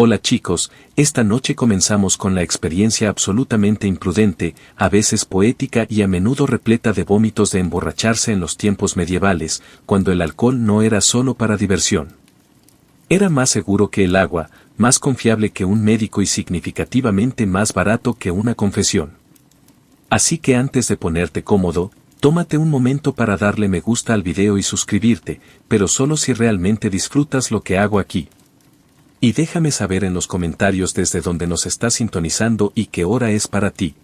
Hola chicos, esta noche comenzamos con la experiencia absolutamente imprudente, a veces poética y a menudo repleta de vómitos de emborracharse en los tiempos medievales, cuando el alcohol no era solo para diversión. Era más seguro que el agua, más confiable que un médico y significativamente más barato que una confesión. Así que antes de ponerte cómodo, tómate un momento para darle me gusta al video y suscribirte, pero solo si realmente disfrutas lo que hago aquí. Y déjame saber en los comentarios desde donde nos estás sintonizando y qué hora es para ti.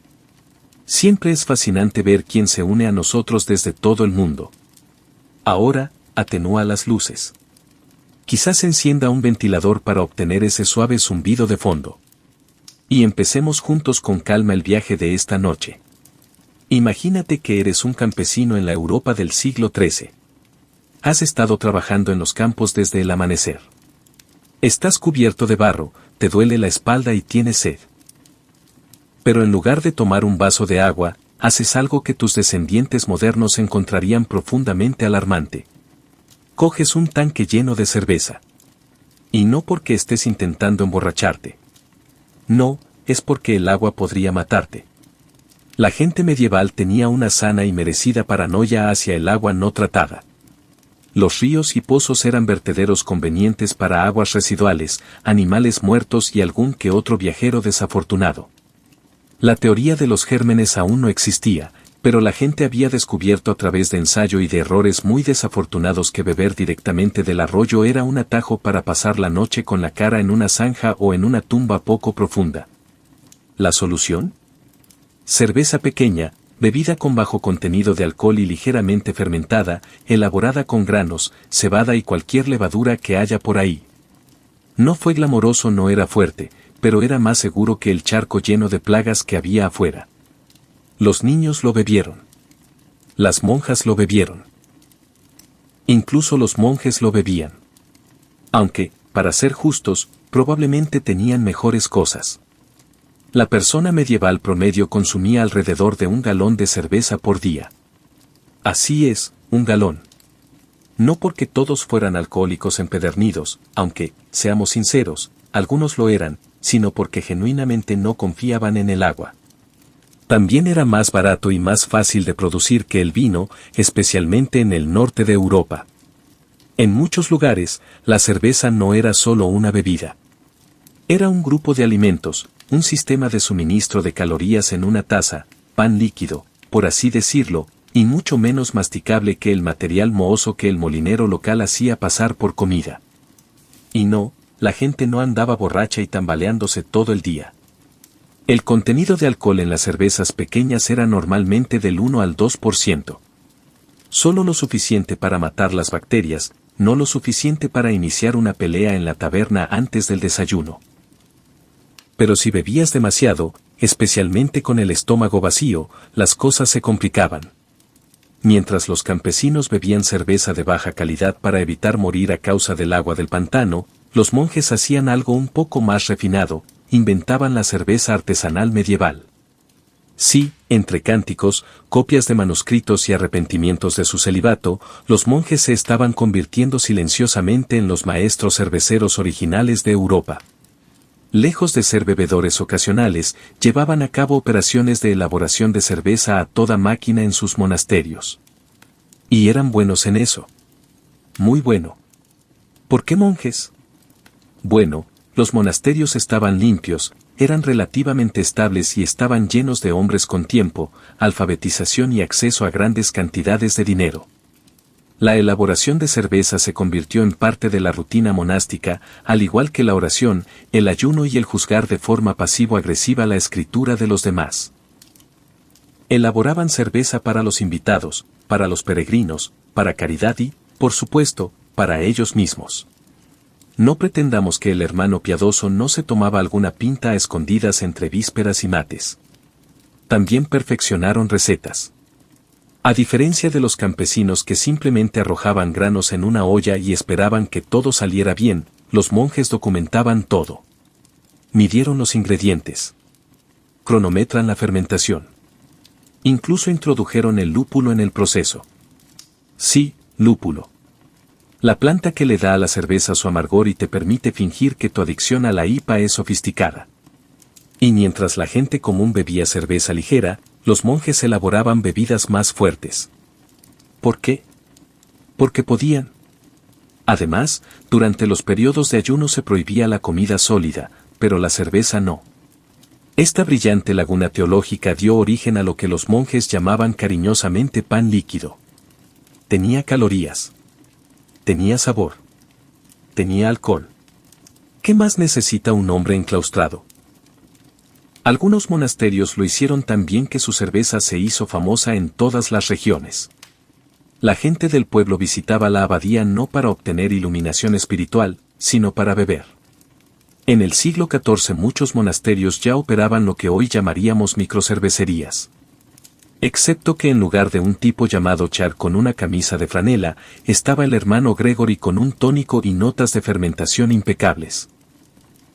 Siempre es fascinante ver quién se une a nosotros desde todo el mundo. Ahora, atenúa las luces. Quizás encienda un ventilador para obtener ese suave zumbido de fondo. Y empecemos juntos con calma el viaje de esta noche. Imagínate que eres un campesino en la Europa del siglo XIII. Has estado trabajando en los campos desde el amanecer. Estás cubierto de barro, te duele la espalda y tienes sed. Pero en lugar de tomar un vaso de agua, haces algo que tus descendientes modernos encontrarían profundamente alarmante. Coges un tanque lleno de cerveza. Y no porque estés intentando emborracharte. No, es porque el agua podría matarte. La gente medieval tenía una sana y merecida paranoia hacia el agua no tratada. Los ríos y pozos eran vertederos convenientes para aguas residuales, animales muertos y algún que otro viajero desafortunado. La teoría de los gérmenes aún no existía, pero la gente había descubierto a través de ensayo y de errores muy desafortunados que beber directamente del arroyo era un atajo para pasar la noche con la cara en una zanja o en una tumba poco profunda. ¿La solución? Cerveza pequeña, bebida con bajo contenido de alcohol y ligeramente fermentada, elaborada con granos, cebada y cualquier levadura que haya por ahí. No fue glamoroso, no era fuerte, pero era más seguro que el charco lleno de plagas que había afuera. Los niños lo bebieron. Las monjas lo bebieron. Incluso los monjes lo bebían. Aunque, para ser justos, probablemente tenían mejores cosas. La persona medieval promedio consumía alrededor de 1 galón de cerveza por día. Así es, 1 galón. No porque todos fueran alcohólicos empedernidos, aunque, seamos sinceros, algunos lo eran, sino porque genuinamente no confiaban en el agua. También era más barato y más fácil de producir que el vino, especialmente en el norte de Europa. En muchos lugares, la cerveza no era solo una bebida. Era un grupo de alimentos, un sistema de suministro de calorías en una taza, pan líquido, por así decirlo, y mucho menos masticable que el material mohoso que el molinero local hacía pasar por comida. Y no, la gente no andaba borracha y tambaleándose todo el día. El contenido de alcohol en las cervezas pequeñas era normalmente del 1 al 2%. Solo lo suficiente para matar las bacterias, no lo suficiente para iniciar una pelea en la taberna antes del desayuno. Pero si bebías demasiado, especialmente con el estómago vacío, las cosas se complicaban. Mientras los campesinos bebían cerveza de baja calidad para evitar morir a causa del agua del pantano, los monjes hacían algo un poco más refinado, inventaban la cerveza artesanal medieval. Sí, entre cánticos, copias de manuscritos y arrepentimientos de su celibato, los monjes se estaban convirtiendo silenciosamente en los maestros cerveceros originales de Europa. Lejos de ser bebedores ocasionales, llevaban a cabo operaciones de elaboración de cerveza a toda máquina en sus monasterios. Y eran buenos en eso. Muy bueno. ¿Por qué monjes? Bueno, los monasterios estaban limpios, eran relativamente estables y estaban llenos de hombres con tiempo, alfabetización y acceso a grandes cantidades de dinero. La elaboración de cerveza se convirtió en parte de la rutina monástica, al igual que la oración, el ayuno y el juzgar de forma pasivo-agresiva la escritura de los demás. Elaboraban cerveza para los invitados, para los peregrinos, para caridad y, por supuesto, para ellos mismos. No pretendamos que el hermano piadoso no se tomaba alguna pinta a escondidas entre vísperas y mates. También perfeccionaron recetas. A diferencia de los campesinos que simplemente arrojaban granos en una olla y esperaban que todo saliera bien, los monjes documentaban todo. Midieron los ingredientes. Cronometran la fermentación. Incluso introdujeron el lúpulo en el proceso. Sí, lúpulo. La planta que le da a la cerveza su amargor y te permite fingir que tu adicción a la IPA es sofisticada. Y mientras la gente común bebía cerveza ligera, los monjes elaboraban bebidas más fuertes. ¿Por qué? Porque podían. Además, durante los periodos de ayuno se prohibía la comida sólida, pero la cerveza no. Esta brillante laguna teológica dio origen a lo que los monjes llamaban cariñosamente pan líquido. Tenía calorías. Tenía sabor. Tenía alcohol. ¿Qué más necesita un hombre enclaustrado? Algunos monasterios lo hicieron tan bien que su cerveza se hizo famosa en todas las regiones. La gente del pueblo visitaba la abadía no para obtener iluminación espiritual, sino para beber. En el siglo XIV muchos monasterios ya operaban lo que hoy llamaríamos microcervecerías. Excepto que en lugar de un tipo llamado Char con una camisa de franela, estaba el hermano Gregory con un tónico y notas de fermentación impecables.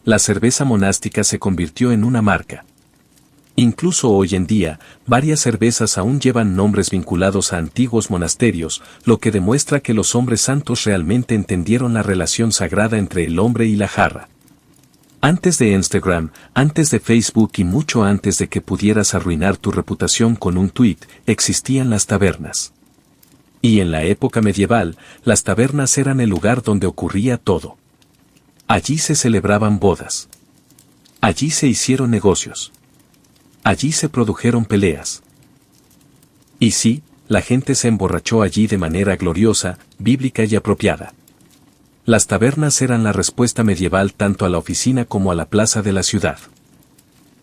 La cerveza monástica se convirtió en una marca. Incluso hoy en día, varias cervezas aún llevan nombres vinculados a antiguos monasterios, lo que demuestra que los hombres santos realmente entendieron la relación sagrada entre el hombre y la jarra. Antes de Instagram, antes de Facebook y mucho antes de que pudieras arruinar tu reputación con un tuit, existían las tabernas. Y en la época medieval, las tabernas eran el lugar donde ocurría todo. Allí se celebraban bodas. Allí se hicieron negocios. Allí se produjeron peleas. Y sí, la gente se emborrachó allí de manera gloriosa, bíblica y apropiada. Las tabernas eran la respuesta medieval tanto a la oficina como a la plaza de la ciudad.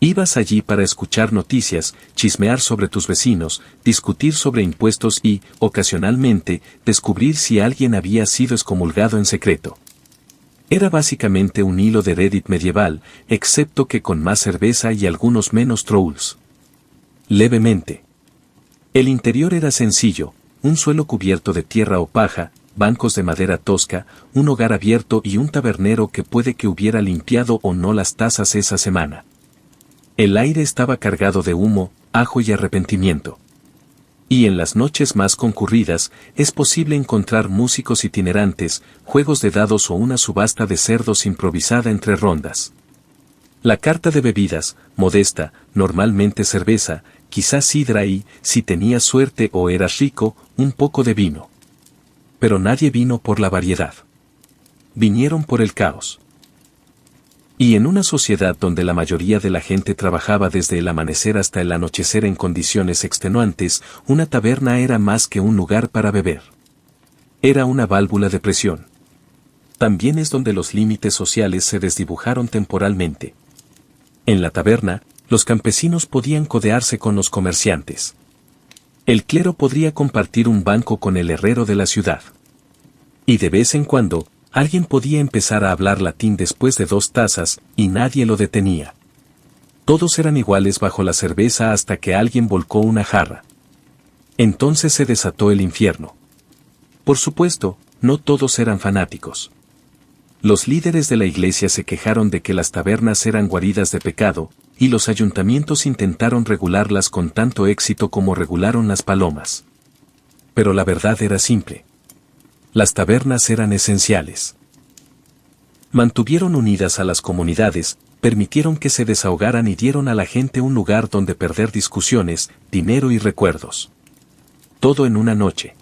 Ibas allí para escuchar noticias, chismear sobre tus vecinos, discutir sobre impuestos y, ocasionalmente, descubrir si alguien había sido excomulgado en secreto. Era básicamente un hilo de Reddit medieval, excepto que con más cerveza y algunos menos trolls. Levemente. El interior era sencillo, un suelo cubierto de tierra o paja, bancos de madera tosca, un hogar abierto y un tabernero que puede que hubiera limpiado o no las tazas esa semana. El aire estaba cargado de humo, ajo y arrepentimiento. Y en las noches más concurridas, es posible encontrar músicos itinerantes, juegos de dados o una subasta de cerdos improvisada entre rondas. La carta de bebidas, modesta, normalmente cerveza, quizás sidra y, si tenías suerte o eras rico, un poco de vino. Pero nadie vino por la variedad. Vinieron por el caos. Y en una sociedad donde la mayoría de la gente trabajaba desde el amanecer hasta el anochecer en condiciones extenuantes, una taberna era más que un lugar para beber. Era una válvula de presión. También es donde los límites sociales se desdibujaron temporalmente. En la taberna, los campesinos podían codearse con los comerciantes. El clero podría compartir un banco con el herrero de la ciudad. Y de vez en cuando, alguien podía empezar a hablar latín después de 2 tazas, y nadie lo detenía. Todos eran iguales bajo la cerveza hasta que alguien volcó una jarra. Entonces se desató el infierno. Por supuesto, no todos eran fanáticos. Los líderes de la iglesia se quejaron de que las tabernas eran guaridas de pecado, y los ayuntamientos intentaron regularlas con tanto éxito como regularon las palomas. Pero la verdad era simple. Las tabernas eran esenciales. Mantuvieron unidas a las comunidades, permitieron que se desahogaran y dieron a la gente un lugar donde perder discusiones, dinero y recuerdos. Todo en una noche.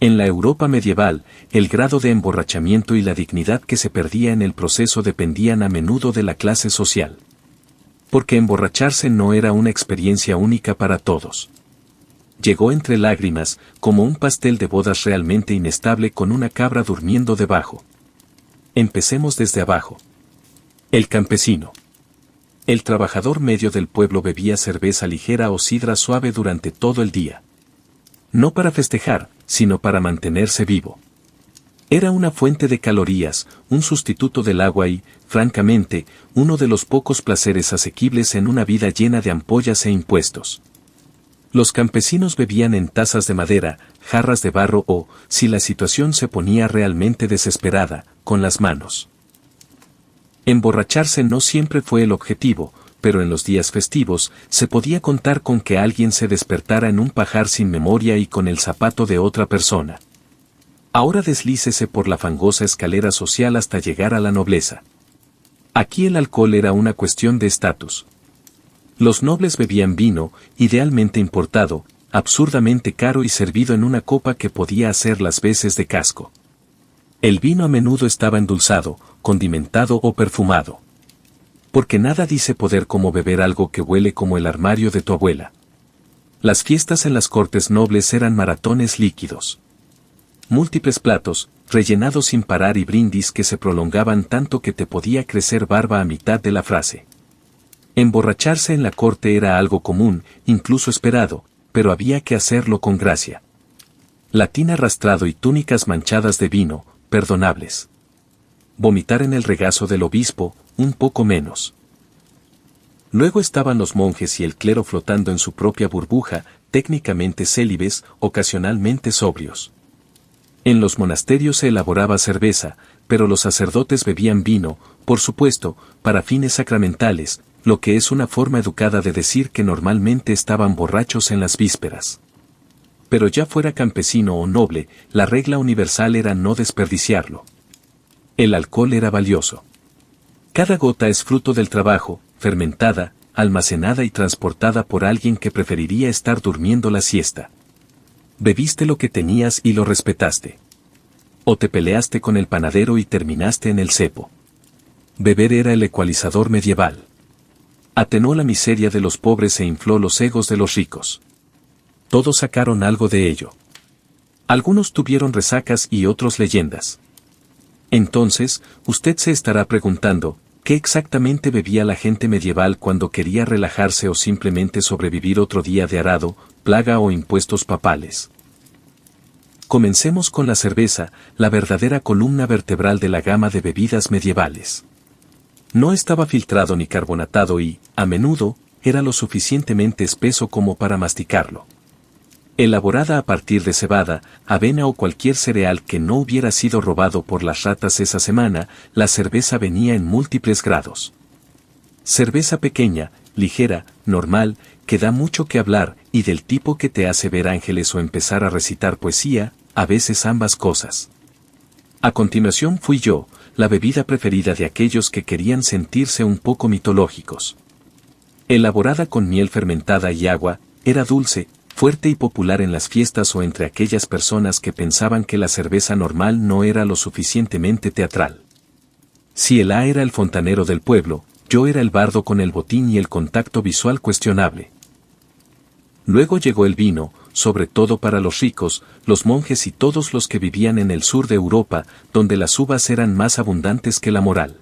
En la Europa medieval, el grado de emborrachamiento y la dignidad que se perdía en el proceso dependían a menudo de la clase social. Porque emborracharse no era una experiencia única para todos. Llegó entre lágrimas, como un pastel de bodas realmente inestable con una cabra durmiendo debajo. Empecemos desde abajo. El campesino. El trabajador medio del pueblo bebía cerveza ligera o sidra suave durante todo el día. No para festejar, sino para mantenerse vivo. Era una fuente de calorías, un sustituto del agua y, francamente, uno de los pocos placeres asequibles en una vida llena de ampollas e impuestos. Los campesinos bebían en tazas de madera, jarras de barro o, si la situación se ponía realmente desesperada, con las manos. Emborracharse no siempre fue el objetivo, pero en los días festivos, se podía contar con que alguien se despertara en un pajar sin memoria y con el zapato de otra persona. Ahora deslícese por la fangosa escalera social hasta llegar a la nobleza. Aquí el alcohol era una cuestión de estatus. Los nobles bebían vino, idealmente importado, absurdamente caro y servido en una copa que podía hacer las veces de casco. El vino a menudo estaba endulzado, condimentado o perfumado. Porque nada dice poder como beber algo que huele como el armario de tu abuela. Las fiestas en las cortes nobles eran maratones líquidos. Múltiples platos, rellenados sin parar y brindis que se prolongaban tanto que te podía crecer barba a mitad de la frase. Emborracharse en la corte era algo común, incluso esperado, pero había que hacerlo con gracia. Latín arrastrado y túnicas manchadas de vino, perdonables. Vomitar en el regazo del obispo, un poco menos. Luego estaban los monjes y el clero flotando en su propia burbuja, técnicamente célibes, ocasionalmente sobrios. En los monasterios se elaboraba cerveza, pero los sacerdotes bebían vino, por supuesto, para fines sacramentales, lo que es una forma educada de decir que normalmente estaban borrachos en las vísperas. Pero ya fuera campesino o noble, la regla universal era no desperdiciarlo. El alcohol era valioso. Cada gota es fruto del trabajo, fermentada, almacenada y transportada por alguien que preferiría estar durmiendo la siesta. Bebiste lo que tenías y lo respetaste. O te peleaste con el panadero y terminaste en el cepo. Beber era el ecualizador medieval. Atenuó la miseria de los pobres e infló los egos de los ricos. Todos sacaron algo de ello. Algunos tuvieron resacas y otros leyendas. Entonces, usted se estará preguntando, ¿qué exactamente bebía la gente medieval cuando quería relajarse o simplemente sobrevivir otro día de arado, plaga o impuestos papales? Comencemos con la cerveza, la verdadera columna vertebral de la gama de bebidas medievales. No estaba filtrado ni carbonatado y, a menudo, era lo suficientemente espeso como para masticarlo. Elaborada a partir de cebada, avena o cualquier cereal que no hubiera sido robado por las ratas esa semana, la cerveza venía en múltiples grados. Cerveza pequeña, ligera, normal, que da mucho que hablar, y del tipo que te hace ver ángeles o empezar a recitar poesía, a veces ambas cosas. A continuación fui yo, la bebida preferida de aquellos que querían sentirse un poco mitológicos. Elaborada con miel fermentada y agua, era dulce, fuerte y popular en las fiestas o entre aquellas personas que pensaban que la cerveza normal no era lo suficientemente teatral. Si el A era el fontanero del pueblo, yo era el bardo con el botín y el contacto visual cuestionable. Luego llegó el vino, sobre todo para los ricos, los monjes y todos los que vivían en el sur de Europa, donde las uvas eran más abundantes que la moral.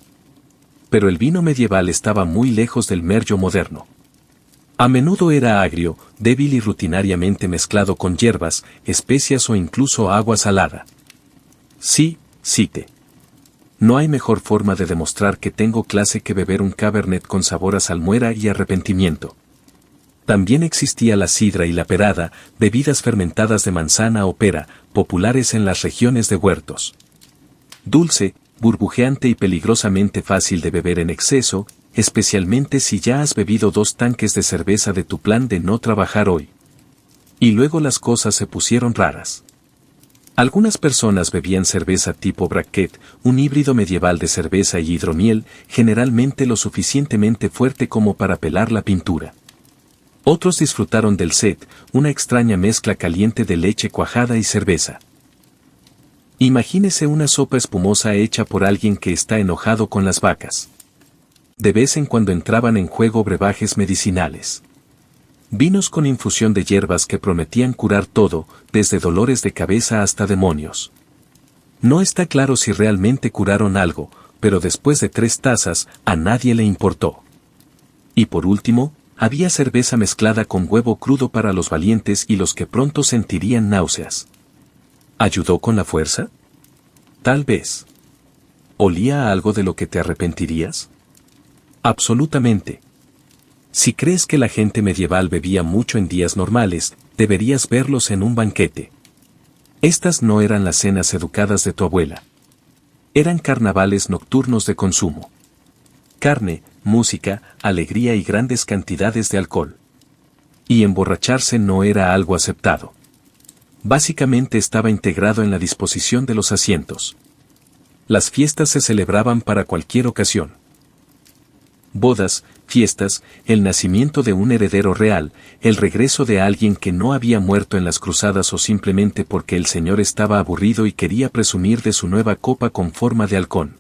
Pero el vino medieval estaba muy lejos del merlot moderno. A menudo era agrio, débil y rutinariamente mezclado con hierbas, especias o incluso agua salada. Sí, cite. No hay mejor forma de demostrar que tengo clase que beber un cabernet con sabor a salmuera y arrepentimiento. También existía la sidra y la perada, bebidas fermentadas de manzana o pera, populares en las regiones de huertos. Dulce, burbujeante y peligrosamente fácil de beber en exceso, especialmente si ya has bebido 2 tanques de cerveza de tu plan de no trabajar hoy. Y luego las cosas se pusieron raras. Algunas personas bebían cerveza tipo braquet, un híbrido medieval de cerveza y hidromiel, generalmente lo suficientemente fuerte como para pelar la pintura. Otros disfrutaron del set, una extraña mezcla caliente de leche cuajada y cerveza. Imagínese una sopa espumosa hecha por alguien que está enojado con las vacas. De vez en cuando entraban en juego brebajes medicinales. Vinos con infusión de hierbas que prometían curar todo, desde dolores de cabeza hasta demonios. No está claro si realmente curaron algo, pero después de 3 tazas, a nadie le importó. Y por último, había cerveza mezclada con huevo crudo para los valientes y los que pronto sentirían náuseas. ¿Ayudó con la fuerza? Tal vez. ¿Olía a algo de lo que te arrepentirías? Absolutamente. Si crees que la gente medieval bebía mucho en días normales, deberías verlos en un banquete. Estas no eran las cenas educadas de tu abuela. Eran carnavales nocturnos de consumo. Carne, música, alegría y grandes cantidades de alcohol. Y emborracharse no era algo aceptado. Básicamente estaba integrado en la disposición de los asientos. Las fiestas se celebraban para cualquier ocasión. Bodas, fiestas, el nacimiento de un heredero real, el regreso de alguien que no había muerto en las cruzadas o simplemente porque el señor estaba aburrido y quería presumir de su nueva copa con forma de halcón.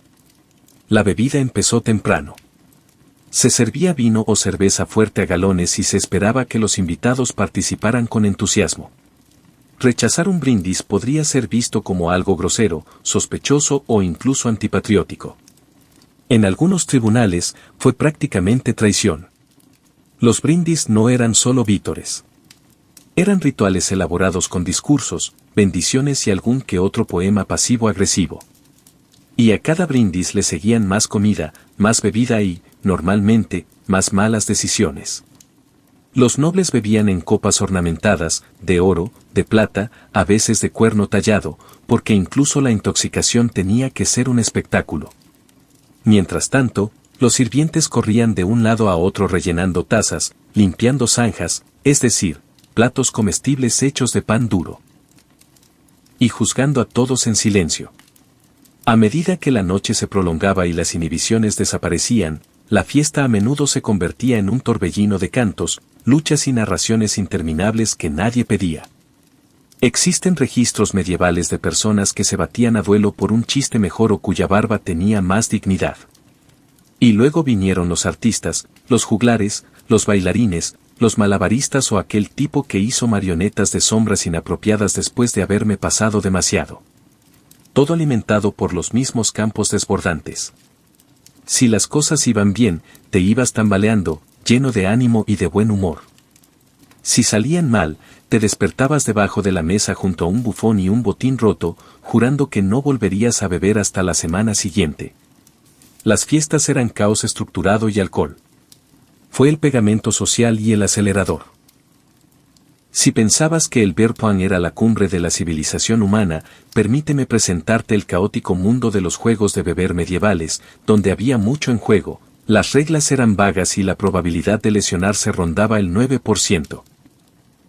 La bebida empezó temprano. Se servía vino o cerveza fuerte a galones y se esperaba que los invitados participaran con entusiasmo. Rechazar un brindis podría ser visto como algo grosero, sospechoso o incluso antipatriótico. En algunos tribunales, fue prácticamente traición. Los brindis no eran solo vítores. Eran rituales elaborados con discursos, bendiciones y algún que otro poema pasivo-agresivo. Y a cada brindis le seguían más comida, más bebida y, normalmente, más malas decisiones. Los nobles bebían en copas ornamentadas, de oro, de plata, a veces de cuerno tallado, porque incluso la intoxicación tenía que ser un espectáculo. Mientras tanto, los sirvientes corrían de un lado a otro rellenando tazas, limpiando zanjas, es decir, platos comestibles hechos de pan duro. Y juzgando a todos en silencio. A medida que la noche se prolongaba y las inhibiciones desaparecían, la fiesta a menudo se convertía en un torbellino de cantos, luchas y narraciones interminables que nadie pedía. Existen registros medievales de personas que se batían a duelo por un chiste mejor o cuya barba tenía más dignidad. Y luego vinieron los artistas, los juglares, los bailarines, los malabaristas o aquel tipo que hizo marionetas de sombras inapropiadas después de haberme pasado demasiado. Todo alimentado por los mismos campos desbordantes. Si las cosas iban bien, te ibas tambaleando, lleno de ánimo y de buen humor. Si salían mal, te despertabas debajo de la mesa junto a un bufón y un botín roto, jurando que no volverías a beber hasta la semana siguiente. Las fiestas eran caos estructurado y alcohol. Fue el pegamento social y el acelerador. Si pensabas que el beer pong era la cumbre de la civilización humana, permíteme presentarte el caótico mundo de los juegos de beber medievales, donde había mucho en juego, las reglas eran vagas y la probabilidad de lesionarse rondaba el 9%.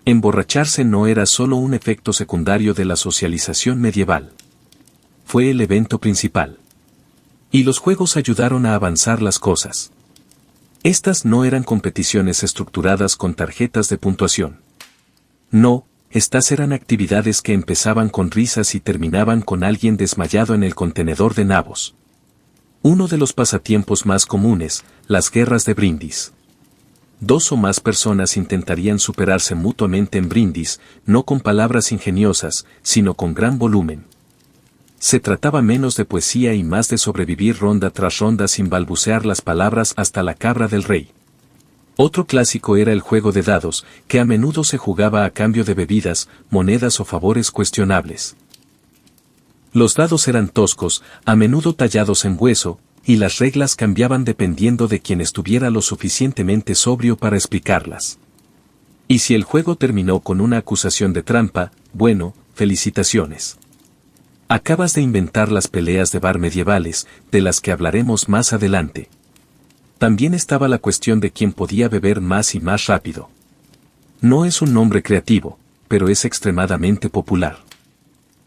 Emborracharse no era solo un efecto secundario de la socialización medieval. Fue el evento principal. Y los juegos ayudaron a avanzar las cosas. Estas no eran competiciones estructuradas con tarjetas de puntuación. No, estas eran actividades que empezaban con risas y terminaban con alguien desmayado en el contenedor de nabos. Uno de los pasatiempos más comunes, las guerras de brindis. 2 o más personas intentarían superarse mutuamente en brindis, no con palabras ingeniosas, sino con gran volumen. Se trataba menos de poesía y más de sobrevivir ronda tras ronda sin balbucear las palabras hasta la cabra del rey. Otro clásico era el juego de dados, que a menudo se jugaba a cambio de bebidas, monedas o favores cuestionables. Los dados eran toscos, a menudo tallados en hueso, y las reglas cambiaban dependiendo de quien estuviera lo suficientemente sobrio para explicarlas. Y si el juego terminó con una acusación de trampa, bueno, felicitaciones. Acabas de inventar las peleas de bar medievales, de las que hablaremos más adelante. También estaba la cuestión de quién podía beber más y más rápido. No es un nombre creativo, pero es extremadamente popular.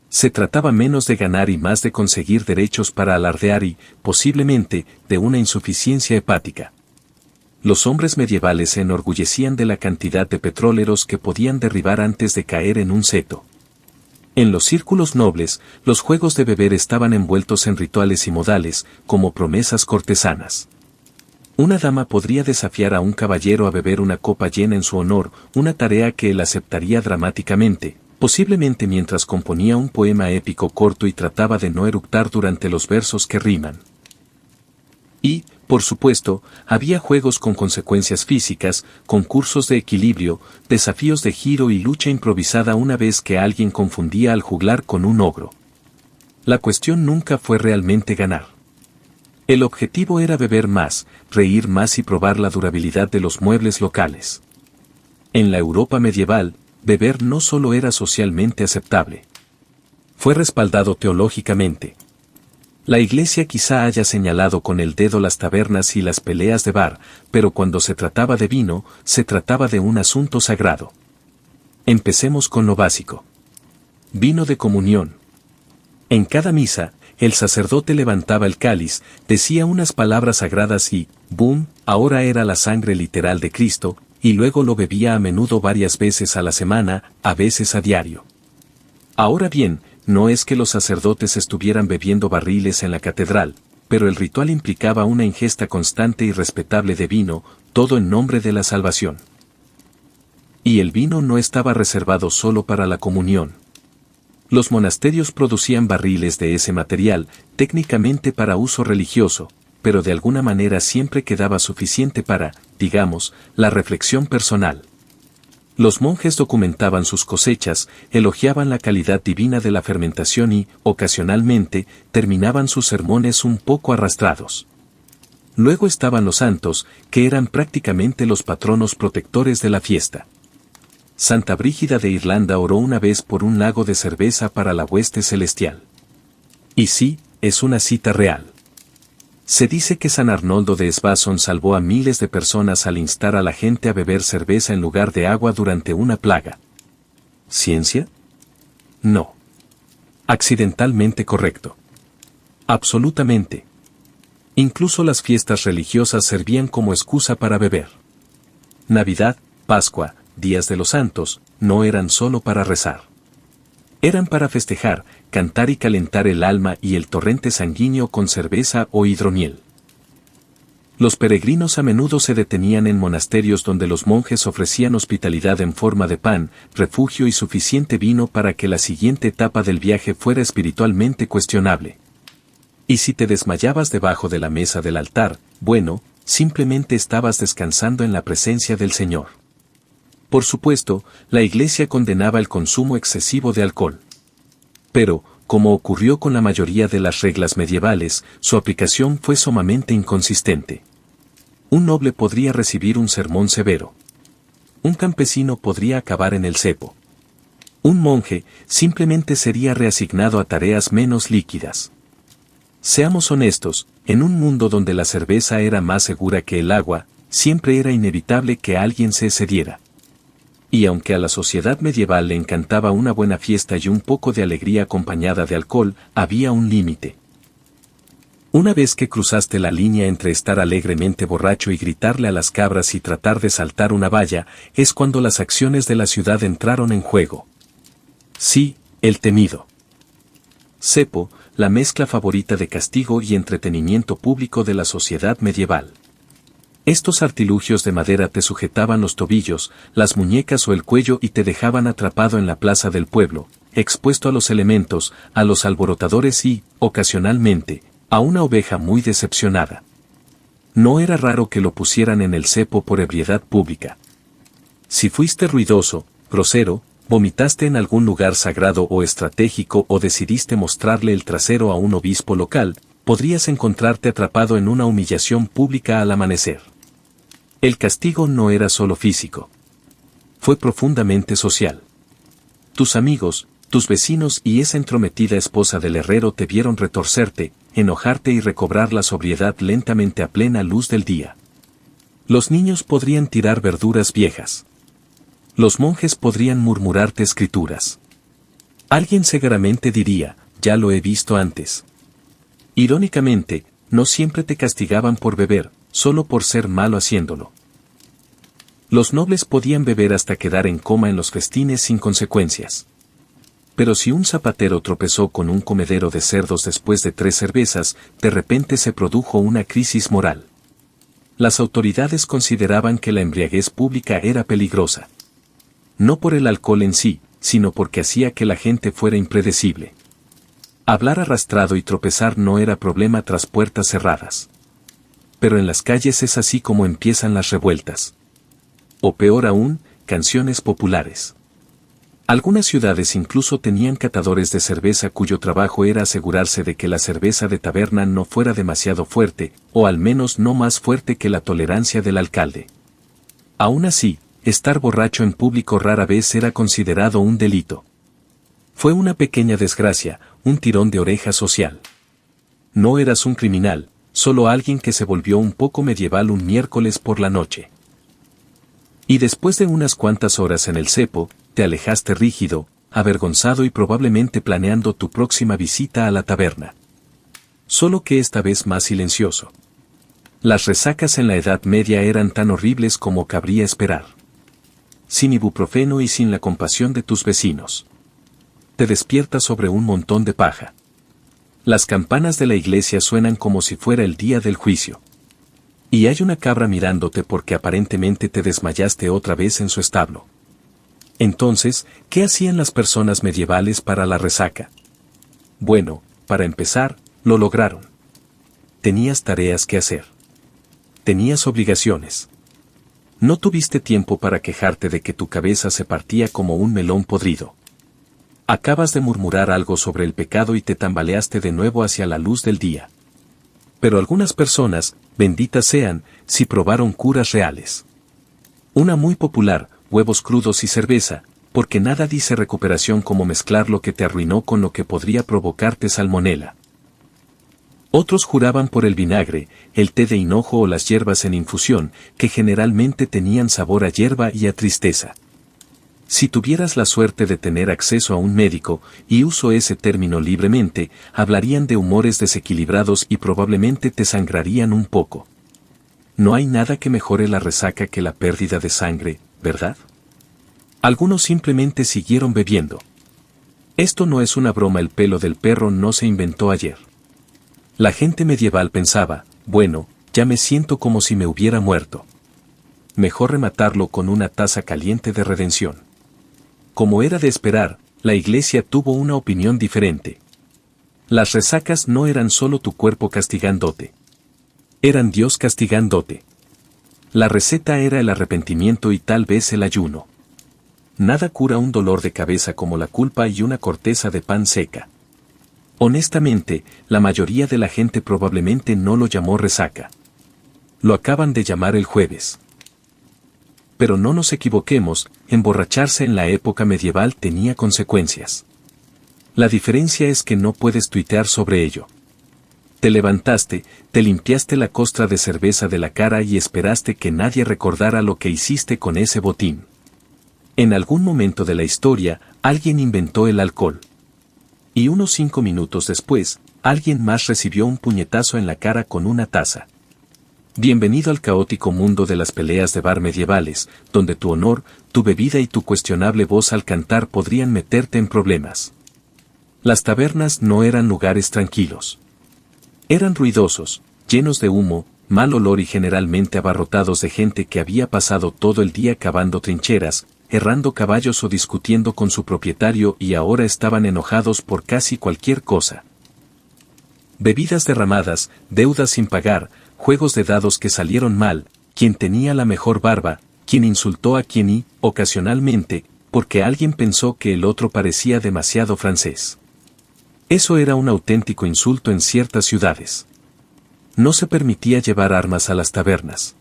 Se trataba menos de ganar y más de conseguir derechos para alardear y, posiblemente, de una insuficiencia hepática. Los hombres medievales se enorgullecían de la cantidad de petróleros que podían derribar antes de caer en un seto. En los círculos nobles, los juegos de beber estaban envueltos en rituales y modales, como promesas cortesanas. Una dama podría desafiar a un caballero a beber una copa llena en su honor, una tarea que él aceptaría dramáticamente, posiblemente mientras componía un poema épico corto y trataba de no eructar durante los versos que riman. Y, por supuesto, había juegos con consecuencias físicas, concursos de equilibrio, desafíos de giro y lucha improvisada una vez que alguien confundía al juglar con un ogro. La cuestión nunca fue realmente ganar. El objetivo era beber más, reír más y probar la durabilidad de los muebles locales. En la Europa medieval, beber no solo era socialmente aceptable. Fue respaldado teológicamente. La Iglesia quizá haya señalado con el dedo las tabernas y las peleas de bar, pero cuando se trataba de vino, se trataba de un asunto sagrado. Empecemos con lo básico. Vino de comunión. En cada misa, el sacerdote levantaba el cáliz, decía unas palabras sagradas y, ¡boom!, ahora era la sangre literal de Cristo, y luego lo bebía a menudo varias veces a la semana, a veces a diario. Ahora bien, no es que los sacerdotes estuvieran bebiendo barriles en la catedral, pero el ritual implicaba una ingesta constante y respetable de vino, todo en nombre de la salvación. Y el vino no estaba reservado solo para la comunión. Los monasterios producían barriles de ese material, técnicamente para uso religioso, pero de alguna manera siempre quedaba suficiente para, digamos, la reflexión personal. Los monjes documentaban sus cosechas, elogiaban la calidad divina de la fermentación y, ocasionalmente, terminaban sus sermones un poco arrastrados. Luego estaban los santos, que eran prácticamente los patronos protectores de la fiesta. Santa Brígida de Irlanda oró una vez por un lago de cerveza para la hueste celestial. Y sí, es una cita real. Se dice que San Arnoldo de Esbazón salvó a miles de personas al instar a la gente a beber cerveza en lugar de agua durante una plaga. ¿Ciencia? No. Accidentalmente correcto. Absolutamente. Incluso las fiestas religiosas servían como excusa para beber. Navidad, Pascua, Días de los Santos, no eran solo para rezar. Eran para festejar, cantar y calentar el alma y el torrente sanguíneo con cerveza o hidromiel. Los peregrinos a menudo se detenían en monasterios donde los monjes ofrecían hospitalidad en forma de pan, refugio y suficiente vino para que la siguiente etapa del viaje fuera espiritualmente cuestionable. Y si te desmayabas debajo de la mesa del altar, bueno, simplemente estabas descansando en la presencia del Señor. Por supuesto, la Iglesia condenaba el consumo excesivo de alcohol. Pero, como ocurrió con la mayoría de las reglas medievales, su aplicación fue sumamente inconsistente. Un noble podría recibir un sermón severo. Un campesino podría acabar en el cepo. Un monje simplemente sería reasignado a tareas menos líquidas. Seamos honestos, en un mundo donde la cerveza era más segura que el agua, siempre era inevitable que alguien se excediera. Y aunque a la sociedad medieval le encantaba una buena fiesta y un poco de alegría acompañada de alcohol, había un límite. Una vez que cruzaste la línea entre estar alegremente borracho y gritarle a las cabras y tratar de saltar una valla, es cuando las acciones de la ciudad entraron en juego. Sí, el temido cepo, la mezcla favorita de castigo y entretenimiento público de la sociedad medieval. Estos artilugios de madera te sujetaban los tobillos, las muñecas o el cuello y te dejaban atrapado en la plaza del pueblo, expuesto a los elementos, a los alborotadores y, ocasionalmente, a una oveja muy decepcionada. No era raro que lo pusieran en el cepo por ebriedad pública. Si fuiste ruidoso, grosero, vomitaste en algún lugar sagrado o estratégico o decidiste mostrarle el trasero a un obispo local, podrías encontrarte atrapado en una humillación pública al amanecer. El castigo no era solo físico. Fue profundamente social. Tus amigos, tus vecinos y esa entrometida esposa del herrero te vieron retorcerte, enojarte y recobrar la sobriedad lentamente a plena luz del día. Los niños podrían tirar verduras viejas. Los monjes podrían murmurarte escrituras. Alguien seguramente diría, ya lo he visto antes. Irónicamente, no siempre te castigaban por beber, solo por ser malo haciéndolo. Los nobles podían beber hasta quedar en coma en los festines sin consecuencias. Pero si un zapatero tropezó con un comedero de cerdos después de 3 cervezas, de repente se produjo una crisis moral. Las autoridades consideraban que la embriaguez pública era peligrosa. No por el alcohol en sí, sino porque hacía que la gente fuera impredecible. Hablar arrastrado y tropezar no era problema tras puertas cerradas. Pero en las calles es así como empiezan las revueltas. O peor aún, canciones populares. Algunas ciudades incluso tenían catadores de cerveza cuyo trabajo era asegurarse de que la cerveza de taberna no fuera demasiado fuerte, o al menos no más fuerte que la tolerancia del alcalde. Aún así, estar borracho en público rara vez era considerado un delito. Fue una pequeña desgracia, un tirón de oreja social. No eras un criminal, solo alguien que se volvió un poco medieval un miércoles por la noche. Y después de unas cuantas horas en el cepo, te alejaste rígido, avergonzado y probablemente planeando tu próxima visita a la taberna. Solo que esta vez más silencioso. Las resacas en la Edad Media eran tan horribles como cabría esperar. Sin ibuprofeno y sin la compasión de tus vecinos. Te despiertas sobre un montón de paja. Las campanas de la iglesia suenan como si fuera el día del juicio. Y hay una cabra mirándote porque aparentemente te desmayaste otra vez en su establo. Entonces, ¿qué hacían las personas medievales para la resaca? Bueno, para empezar, lo lograron. Tenías tareas que hacer. Tenías obligaciones. No tuviste tiempo para quejarte de que tu cabeza se partía como un melón podrido. Acabas de murmurar algo sobre el pecado y te tambaleaste de nuevo hacia la luz del día. Pero algunas personas, benditas sean, sí probaron curas reales. Una muy popular, huevos crudos y cerveza, porque nada dice recuperación como mezclar lo que te arruinó con lo que podría provocarte salmonela. Otros juraban por el vinagre, el té de hinojo o las hierbas en infusión, que generalmente tenían sabor a hierba y a tristeza. Si tuvieras la suerte de tener acceso a un médico, y uso ese término libremente, hablarían de humores desequilibrados y probablemente te sangrarían un poco. No hay nada que mejore la resaca que la pérdida de sangre, ¿verdad? Algunos simplemente siguieron bebiendo. Esto no es una broma, el pelo del perro no se inventó ayer. La gente medieval pensaba, bueno, ya me siento como si me hubiera muerto. Mejor rematarlo con una taza caliente de redención. Como era de esperar, la iglesia tuvo una opinión diferente. Las resacas no eran solo tu cuerpo castigándote. Eran Dios castigándote. La receta era el arrepentimiento y tal vez el ayuno. Nada cura un dolor de cabeza como la culpa y una corteza de pan seca. Honestamente, la mayoría de la gente probablemente no lo llamó resaca. Lo acaban de llamar el jueves. Pero no nos equivoquemos, emborracharse en la época medieval tenía consecuencias. La diferencia es que no puedes tuitear sobre ello. Te levantaste, te limpiaste la costra de cerveza de la cara y esperaste que nadie recordara lo que hiciste con ese botín. En algún momento de la historia, alguien inventó el alcohol. Y unos 5 minutos después, alguien más recibió un puñetazo en la cara con una taza. Bienvenido al caótico mundo de las peleas de bar medievales, donde tu honor, tu bebida y tu cuestionable voz al cantar podrían meterte en problemas. Las tabernas no eran lugares tranquilos. Eran ruidosos, llenos de humo, mal olor y generalmente abarrotados de gente que había pasado todo el día cavando trincheras, herrando caballos o discutiendo con su propietario y ahora estaban enojados por casi cualquier cosa. Bebidas derramadas, deudas sin pagar, juegos de dados que salieron mal, quien tenía la mejor barba, quien insultó a quien y, ocasionalmente, porque alguien pensó que el otro parecía demasiado francés. Eso era un auténtico insulto en ciertas ciudades. No se permitía llevar armas a las tabernas.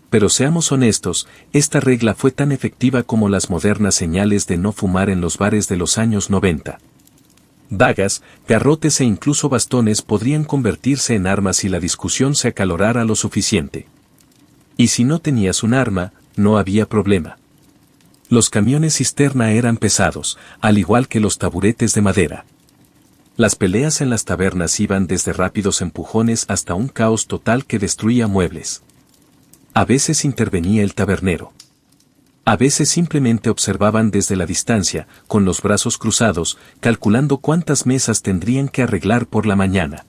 Pero seamos honestos, esta regla fue tan efectiva como las modernas señales de no fumar en los bares de los años 90. Dagas, garrotes e incluso bastones podrían convertirse en armas si la discusión se acalorara lo suficiente. Y si no tenías un arma, no había problema. Los camiones cisterna eran pesados, al igual que los taburetes de madera. Las peleas en las tabernas iban desde rápidos empujones hasta un caos total que destruía muebles. A veces intervenía el tabernero. A veces simplemente observaban desde la distancia, con los brazos cruzados, calculando cuántas mesas tendrían que arreglar por la mañana.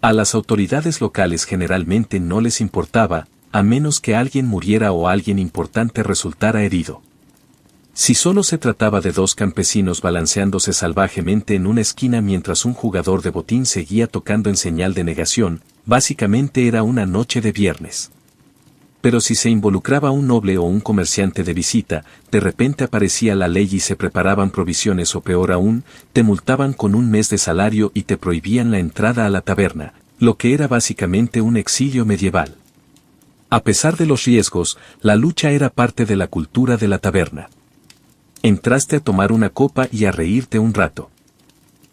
A las autoridades locales generalmente no les importaba, a menos que alguien muriera o alguien importante resultara herido. Si solo se trataba de 2 campesinos balanceándose salvajemente en una esquina mientras un jugador de botín seguía tocando en señal de negación, básicamente era una noche de viernes. Pero si se involucraba un noble o un comerciante de visita, de repente aparecía la ley y se preparaban provisiones o peor aún, te multaban con 1 mes de salario y te prohibían la entrada a la taberna, lo que era básicamente un exilio medieval. A pesar de los riesgos, la lucha era parte de la cultura de la taberna. Entraste a tomar una copa y a reírte un rato.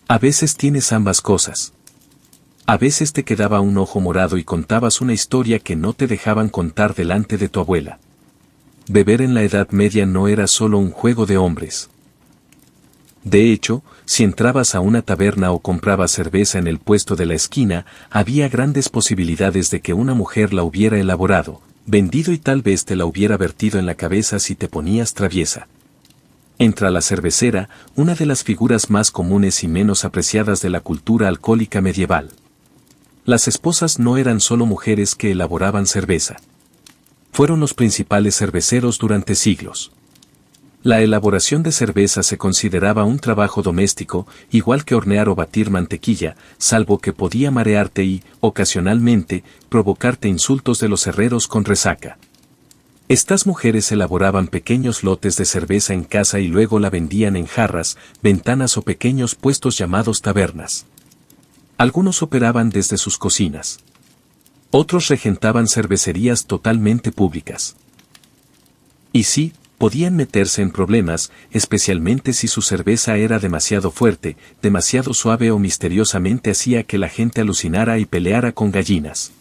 A veces tienes ambas cosas. A veces te quedaba un ojo morado y contabas una historia que no te dejaban contar delante de tu abuela. Beber en la Edad Media no era solo un juego de hombres. De hecho, si entrabas a una taberna o comprabas cerveza en el puesto de la esquina, había grandes posibilidades de que una mujer la hubiera elaborado, vendido y tal vez te la hubiera vertido en la cabeza si te ponías traviesa. Entra la cervecera, una de las figuras más comunes y menos apreciadas de la cultura alcohólica medieval. Las esposas no eran solo mujeres que elaboraban cerveza. Fueron los principales cerveceros durante siglos. La elaboración de cerveza se consideraba un trabajo doméstico, igual que hornear o batir mantequilla, salvo que podía marearte y, ocasionalmente, provocarte insultos de los herreros con resaca. Estas mujeres elaboraban pequeños lotes de cerveza en casa y luego la vendían en jarras, ventanas o pequeños puestos llamados tabernas. Algunos operaban desde sus cocinas. Otros regentaban cervecerías totalmente públicas. Y sí, podían meterse en problemas, especialmente si su cerveza era demasiado fuerte, demasiado suave o misteriosamente hacía que la gente alucinara y peleara con gallinas.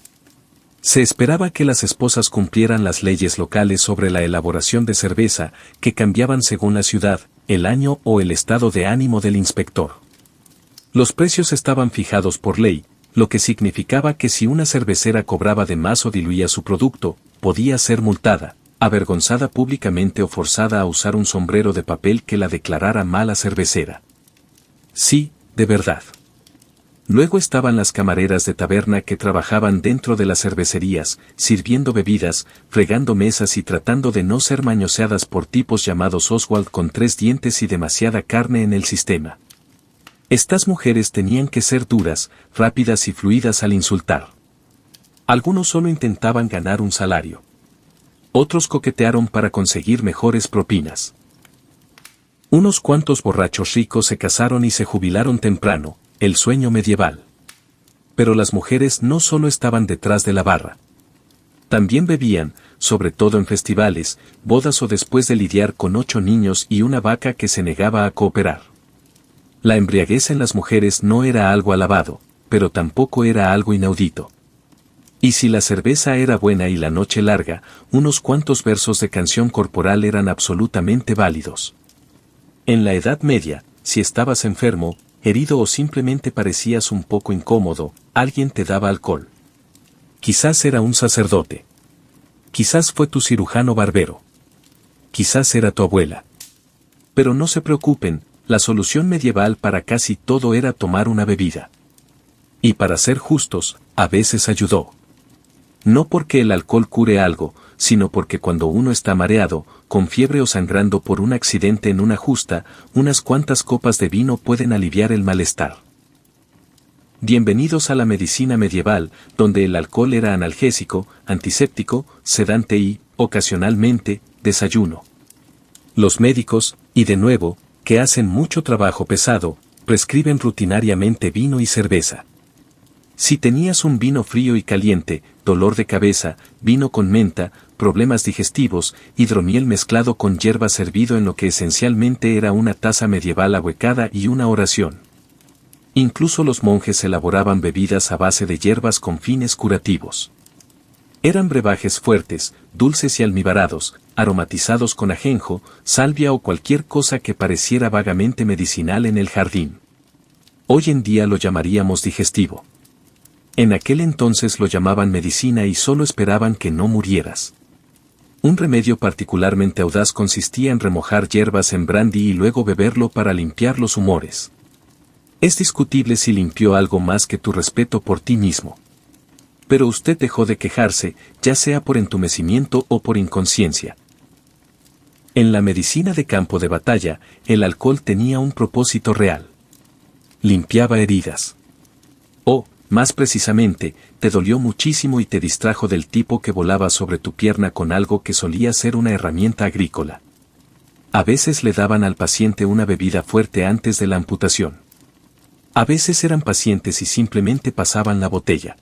Se esperaba que las esposas cumplieran las leyes locales sobre la elaboración de cerveza, que cambiaban según la ciudad, el año o el estado de ánimo del inspector. Los precios estaban fijados por ley, lo que significaba que si una cervecera cobraba de más o diluía su producto, podía ser multada, avergonzada públicamente o forzada a usar un sombrero de papel que la declarara mala cervecera. Sí, de verdad. Luego estaban las camareras de taberna que trabajaban dentro de las cervecerías, sirviendo bebidas, fregando mesas y tratando de no ser mañoseadas por tipos llamados Oswald con 3 dientes y demasiada carne en el sistema. Estas mujeres tenían que ser duras, rápidas y fluidas al insultar. Algunos solo intentaban ganar un salario. Otros coquetearon para conseguir mejores propinas. Unos cuantos borrachos ricos se casaron y se jubilaron temprano, el sueño medieval. Pero las mujeres no solo estaban detrás de la barra. También bebían, sobre todo en festivales, bodas o después de lidiar con 8 niños y una vaca que se negaba a cooperar. La embriaguez en las mujeres no era algo alabado, pero tampoco era algo inaudito. Y si la cerveza era buena y la noche larga, unos cuantos versos de canción corporal eran absolutamente válidos. En la Edad Media, si estabas enfermo, herido o simplemente parecías un poco incómodo, alguien te daba alcohol. Quizás era un sacerdote. Quizás fue tu cirujano barbero. Quizás era tu abuela. Pero no se preocupen, la solución medieval para casi todo era tomar una bebida. Y para ser justos, a veces ayudó. No porque el alcohol cure algo, sino porque cuando uno está mareado, con fiebre o sangrando por un accidente en una justa, unas cuantas copas de vino pueden aliviar el malestar. Bienvenidos a la medicina medieval, donde el alcohol era analgésico, antiséptico, sedante y, ocasionalmente, desayuno. Los médicos, y de nuevo, que hacen mucho trabajo pesado, prescriben rutinariamente vino y cerveza. Si tenías un vino frío y caliente, dolor de cabeza, vino con menta, problemas digestivos, hidromiel mezclado con hierba servido en lo que esencialmente era una taza medieval ahuecada y una oración. Incluso los monjes elaboraban bebidas a base de hierbas con fines curativos. Eran brebajes fuertes, dulces y almibarados, aromatizados con ajenjo, salvia o cualquier cosa que pareciera vagamente medicinal en el jardín. Hoy en día lo llamaríamos digestivo. En aquel entonces lo llamaban medicina y solo esperaban que no murieras. Un remedio particularmente audaz consistía en remojar hierbas en brandy y luego beberlo para limpiar los humores. Es discutible si limpió algo más que tu respeto por ti mismo. Pero usted dejó de quejarse, ya sea por entumecimiento o por inconsciencia. En la medicina de campo de batalla, el alcohol tenía un propósito real. Limpiaba heridas. O, más precisamente, te dolió muchísimo y te distrajo del tipo que volaba sobre tu pierna con algo que solía ser una herramienta agrícola. A veces le daban al paciente una bebida fuerte antes de la amputación. A veces eran pacientes y simplemente pasaban la botella.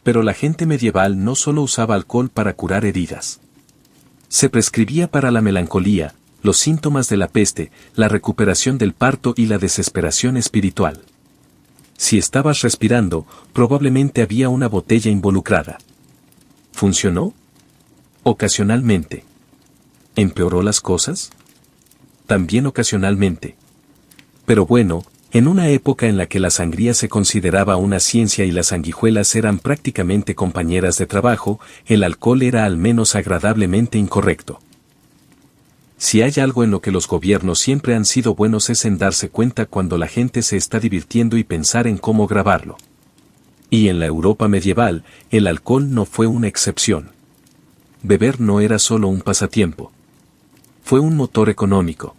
Pero la gente medieval no solo usaba alcohol para curar heridas. Se prescribía para la melancolía, los síntomas de la peste, la recuperación del parto y la desesperación espiritual. Si estabas respirando, probablemente había una botella involucrada. ¿Funcionó? Ocasionalmente. ¿Empeoró las cosas? También ocasionalmente. Pero bueno, en una época en la que la sangría se consideraba una ciencia y las sanguijuelas eran prácticamente compañeras de trabajo, el alcohol era al menos agradablemente incorrecto. Si hay algo en lo que los gobiernos siempre han sido buenos es en darse cuenta cuando la gente se está divirtiendo y pensar en cómo grabarlo. Y en la Europa medieval, el alcohol no fue una excepción. Beber no era solo un pasatiempo. Fue un motor económico.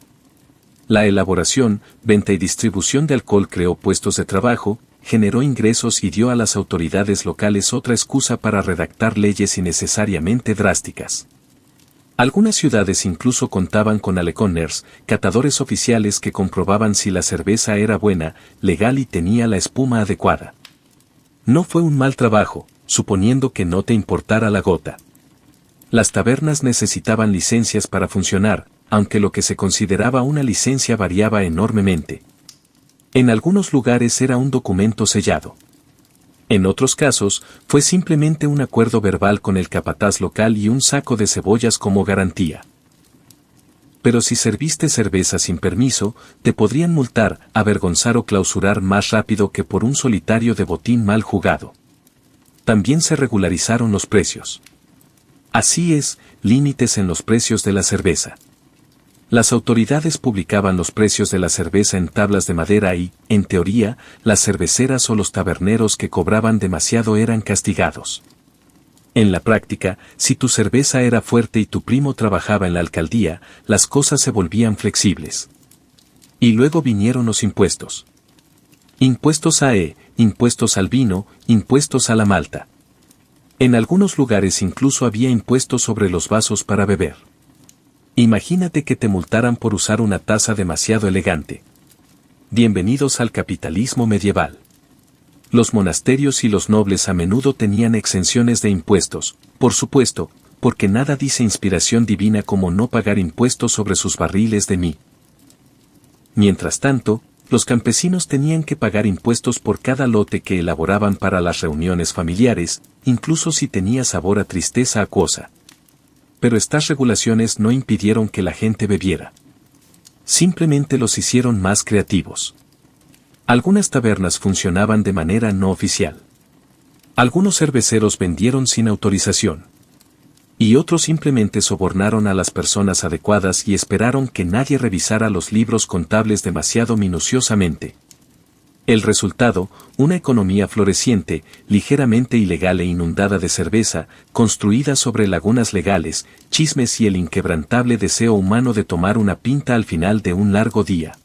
La elaboración, venta y distribución de alcohol creó puestos de trabajo, generó ingresos y dio a las autoridades locales otra excusa para redactar leyes innecesariamente drásticas. Algunas ciudades incluso contaban con aleconers, catadores oficiales que comprobaban si la cerveza era buena, legal y tenía la espuma adecuada. No fue un mal trabajo, suponiendo que no te importara la gota. Las tabernas necesitaban licencias para funcionar, aunque lo que se consideraba una licencia variaba enormemente. En algunos lugares era un documento sellado. En otros casos, fue simplemente un acuerdo verbal con el capataz local y un saco de cebollas como garantía. Pero si serviste cerveza sin permiso, te podrían multar, avergonzar o clausurar más rápido que por un solitario de botín mal jugado. También se regularizaron los precios. Así es, límites en los precios de la cerveza. Las autoridades publicaban los precios de la cerveza en tablas de madera y, en teoría, las cerveceras o los taberneros que cobraban demasiado eran castigados. En la práctica, si tu cerveza era fuerte y tu primo trabajaba en la alcaldía, las cosas se volvían flexibles. Y luego vinieron los impuestos. Impuestos impuestos al vino, impuestos a la malta. En algunos lugares incluso había impuestos sobre los vasos para beber. Imagínate que te multaran por usar una taza demasiado elegante. Bienvenidos al capitalismo medieval. Los monasterios y los nobles a menudo tenían exenciones de impuestos, por supuesto, porque nada dice inspiración divina como no pagar impuestos sobre sus barriles de mí. Mientras tanto, los campesinos tenían que pagar impuestos por cada lote que elaboraban para las reuniones familiares, incluso si tenía sabor a tristeza acuosa. Pero estas regulaciones no impidieron que la gente bebiera. Simplemente los hicieron más creativos. Algunas tabernas funcionaban de manera no oficial. Algunos cerveceros vendieron sin autorización. Y otros simplemente sobornaron a las personas adecuadas y esperaron que nadie revisara los libros contables demasiado minuciosamente. El resultado, una economía floreciente, ligeramente ilegal e inundada de cerveza, construida sobre lagunas legales, chismes y el inquebrantable deseo humano de tomar una pinta al final de un largo día.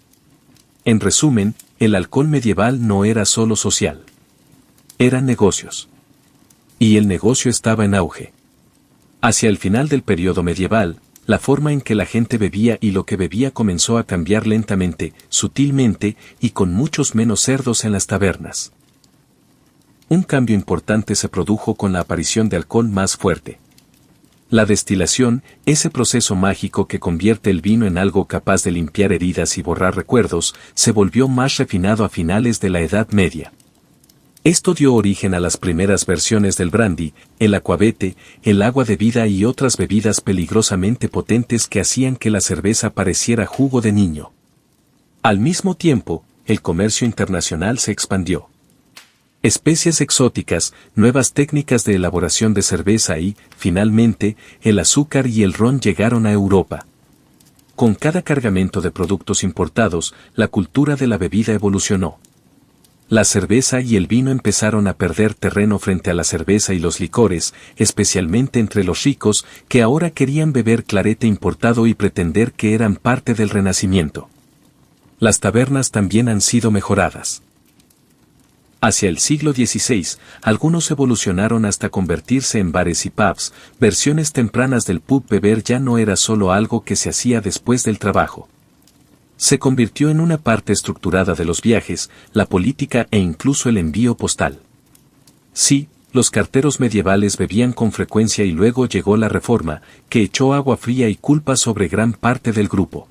En resumen, el alcohol medieval no era solo social. Eran negocios. Y el negocio estaba en auge. Hacia el final del periodo medieval, la forma en que la gente bebía y lo que bebía comenzó a cambiar lentamente, sutilmente, y con muchos menos cerdos en las tabernas. Un cambio importante se produjo con la aparición de alcohol más fuerte. La destilación, ese proceso mágico que convierte el vino en algo capaz de limpiar heridas y borrar recuerdos, se volvió más refinado a finales de la Edad Media. Esto dio origen a las primeras versiones del brandy, el aquavete, el agua de vida y otras bebidas peligrosamente potentes que hacían que la cerveza pareciera jugo de niño. Al mismo tiempo, el comercio internacional se expandió. Especias exóticas, nuevas técnicas de elaboración de cerveza y, finalmente, el azúcar y el ron llegaron a Europa. Con cada cargamento de productos importados, la cultura de la bebida evolucionó. La cerveza y el vino empezaron a perder terreno frente a la cerveza y los licores, especialmente entre los ricos, que ahora querían beber clarete importado y pretender que eran parte del Renacimiento. Las tabernas también han sido mejoradas. Hacia el siglo XVI, algunos evolucionaron hasta convertirse en bares y pubs. Versiones tempranas del pub beber ya no era solo algo que se hacía después del trabajo. Se convirtió en una parte estructurada de los viajes, la política e incluso el envío postal. Sí, los carteros medievales bebían con frecuencia y luego llegó la Reforma, que echó agua fría y culpa sobre gran parte del grupo.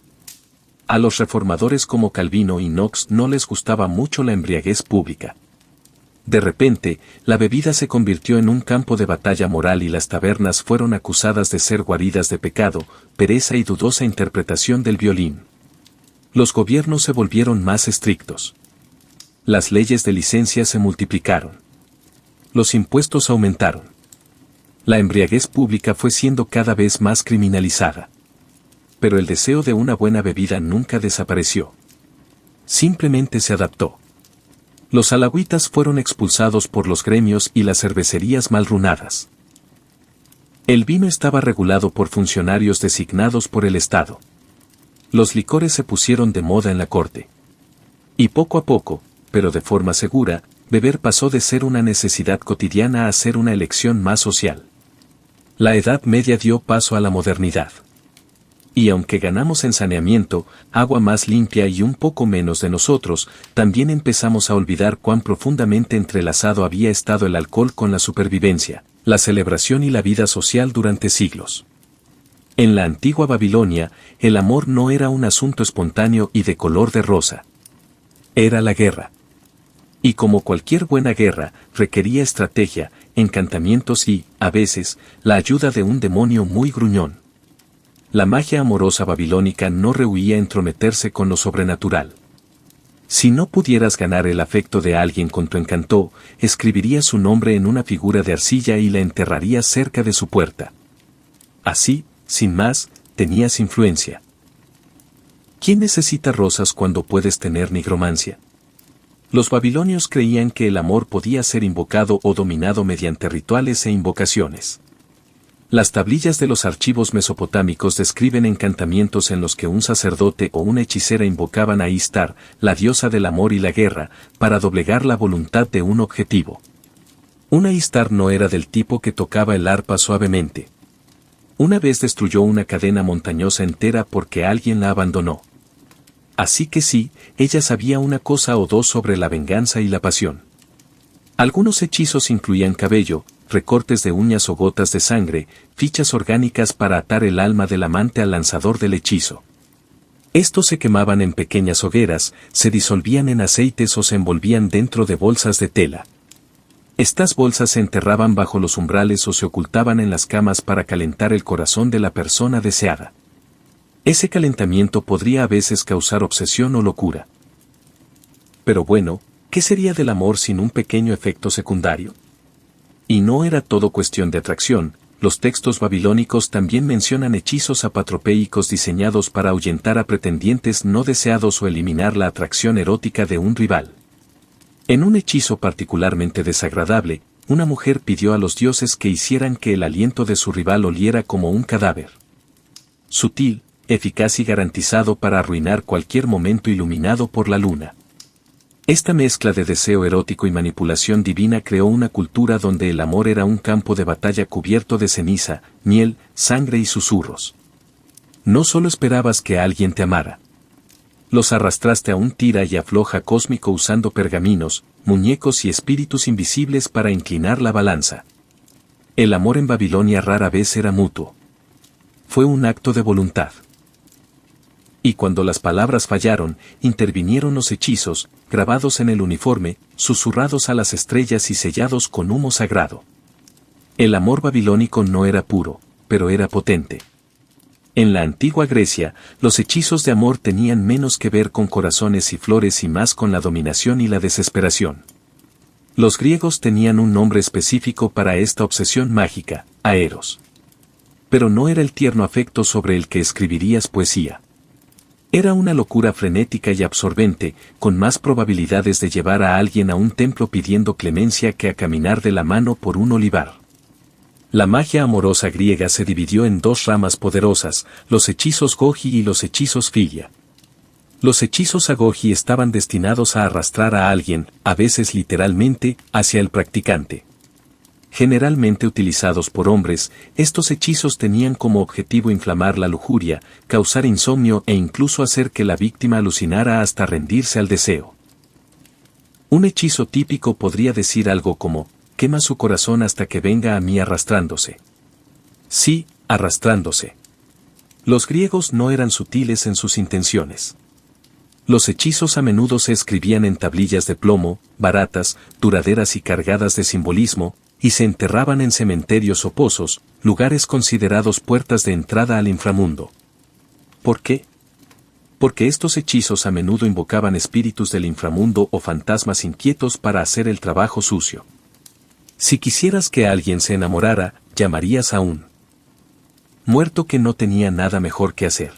A los reformadores como Calvino y Knox no les gustaba mucho la embriaguez pública. De repente, la bebida se convirtió en un campo de batalla moral y las tabernas fueron acusadas de ser guaridas de pecado, pereza y dudosa interpretación del violín. Los gobiernos se volvieron más estrictos. Las leyes de licencia se multiplicaron. Los impuestos aumentaron. La embriaguez pública fue siendo cada vez más criminalizada. Pero el deseo de una buena bebida nunca desapareció. Simplemente se adaptó. Los alagüitas fueron expulsados por los gremios y las cervecerías mal runadas. El vino estaba regulado por funcionarios designados por el Estado. Los licores se pusieron de moda en la corte. Y poco a poco, pero de forma segura, beber pasó de ser una necesidad cotidiana a ser una elección más social. La Edad Media dio paso a la modernidad. Y aunque ganamos en saneamiento, agua más limpia y un poco menos de nosotros, también empezamos a olvidar cuán profundamente entrelazado había estado el alcohol con la supervivencia, la celebración y la vida social durante siglos. En la antigua Babilonia, el amor no era un asunto espontáneo y de color de rosa. Era la guerra. Y como cualquier buena guerra, requería estrategia, encantamientos y, a veces, la ayuda de un demonio muy gruñón. La magia amorosa babilónica no rehuía entrometerse con lo sobrenatural. Si no pudieras ganar el afecto de alguien con tu encanto, escribirías su nombre en una figura de arcilla y la enterrarías cerca de su puerta. Así, sin más, tenías influencia. ¿Quién necesita rosas cuando puedes tener nigromancia? Los babilonios creían que el amor podía ser invocado o dominado mediante rituales e invocaciones. Las tablillas de los archivos mesopotámicos describen encantamientos en los que un sacerdote o una hechicera invocaban a Istar, la diosa del amor y la guerra, para doblegar la voluntad de un objetivo. Una Istar no era del tipo que tocaba el arpa suavemente. Una vez destruyó una cadena montañosa entera porque alguien la abandonó. Así que sí, ella sabía una cosa o dos sobre la venganza y la pasión. Algunos hechizos incluían cabello, recortes de uñas o gotas de sangre, fichas orgánicas para atar el alma del amante al lanzador del hechizo. Estos se quemaban en pequeñas hogueras, se disolvían en aceites o se envolvían dentro de bolsas de tela. Estas bolsas se enterraban bajo los umbrales o se ocultaban en las camas para calentar el corazón de la persona deseada. Ese calentamiento podría a veces causar obsesión o locura. Pero bueno, ¿qué sería del amor sin un pequeño efecto secundario? Y no era todo cuestión de atracción, los textos babilónicos también mencionan hechizos apatropeicos diseñados para ahuyentar a pretendientes no deseados o eliminar la atracción erótica de un rival. En un hechizo particularmente desagradable, una mujer pidió a los dioses que hicieran que el aliento de su rival oliera como un cadáver. Sutil, eficaz y garantizado para arruinar cualquier momento iluminado por la luna. Esta mezcla de deseo erótico y manipulación divina creó una cultura donde el amor era un campo de batalla cubierto de ceniza, miel, sangre y susurros. No solo esperabas que alguien te amara. Los arrastraste a un tira y afloja cósmico usando pergaminos, muñecos y espíritus invisibles para inclinar la balanza. El amor en Babilonia rara vez era mutuo. Fue un acto de voluntad. Y cuando las palabras fallaron, intervinieron los hechizos, grabados en el uniforme, susurrados a las estrellas y sellados con humo sagrado. El amor babilónico no era puro, pero era potente. En la antigua Grecia, los hechizos de amor tenían menos que ver con corazones y flores y más con la dominación y la desesperación. Los griegos tenían un nombre específico para esta obsesión mágica, Eros. Pero no era el tierno afecto sobre el que escribirías poesía. Era una locura frenética y absorbente, con más probabilidades de llevar a alguien a un templo pidiendo clemencia que a caminar de la mano por un olivar. La magia amorosa griega se dividió en dos ramas poderosas, los hechizos Goji y los hechizos Filia. Los hechizos Agogi estaban destinados a arrastrar a alguien, a veces literalmente, hacia el practicante. Generalmente utilizados por hombres, estos hechizos tenían como objetivo inflamar la lujuria, causar insomnio e incluso hacer que la víctima alucinara hasta rendirse al deseo. Un hechizo típico podría decir algo como, quema su corazón hasta que venga a mí arrastrándose. Sí, arrastrándose. Los griegos no eran sutiles en sus intenciones. Los hechizos a menudo se escribían en tablillas de plomo, baratas, duraderas y cargadas de simbolismo, y se enterraban en cementerios o pozos, lugares considerados puertas de entrada al inframundo. ¿Por qué? porque estos hechizos a menudo invocaban espíritus del inframundo o fantasmas inquietos para hacer el trabajo sucio. Si quisieras que alguien se enamorara, llamarías a un muerto que no tenía nada mejor que hacer.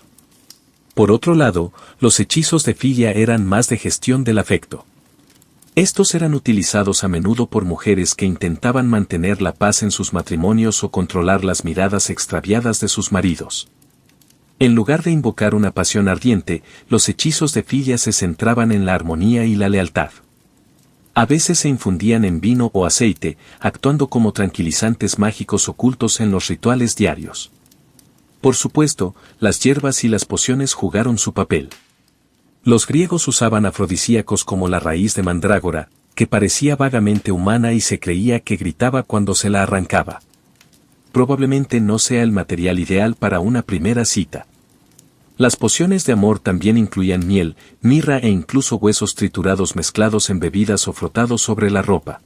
Por otro lado, los hechizos de filia eran más de gestión del afecto. Estos eran utilizados a menudo por mujeres que intentaban mantener la paz en sus matrimonios o controlar las miradas extraviadas de sus maridos. En lugar de invocar una pasión ardiente, los hechizos de filia se centraban en la armonía y la lealtad. A veces se infundían en vino o aceite, actuando como tranquilizantes mágicos ocultos en los rituales diarios. Por supuesto, las hierbas y las pociones jugaron su papel. Los griegos usaban afrodisíacos como la raíz de mandrágora, que parecía vagamente humana y se creía que gritaba cuando se la arrancaba. Probablemente no sea el material ideal para una primera cita. Las pociones de amor también incluían miel, mirra e incluso huesos triturados mezclados en bebidas o frotados sobre la ropa.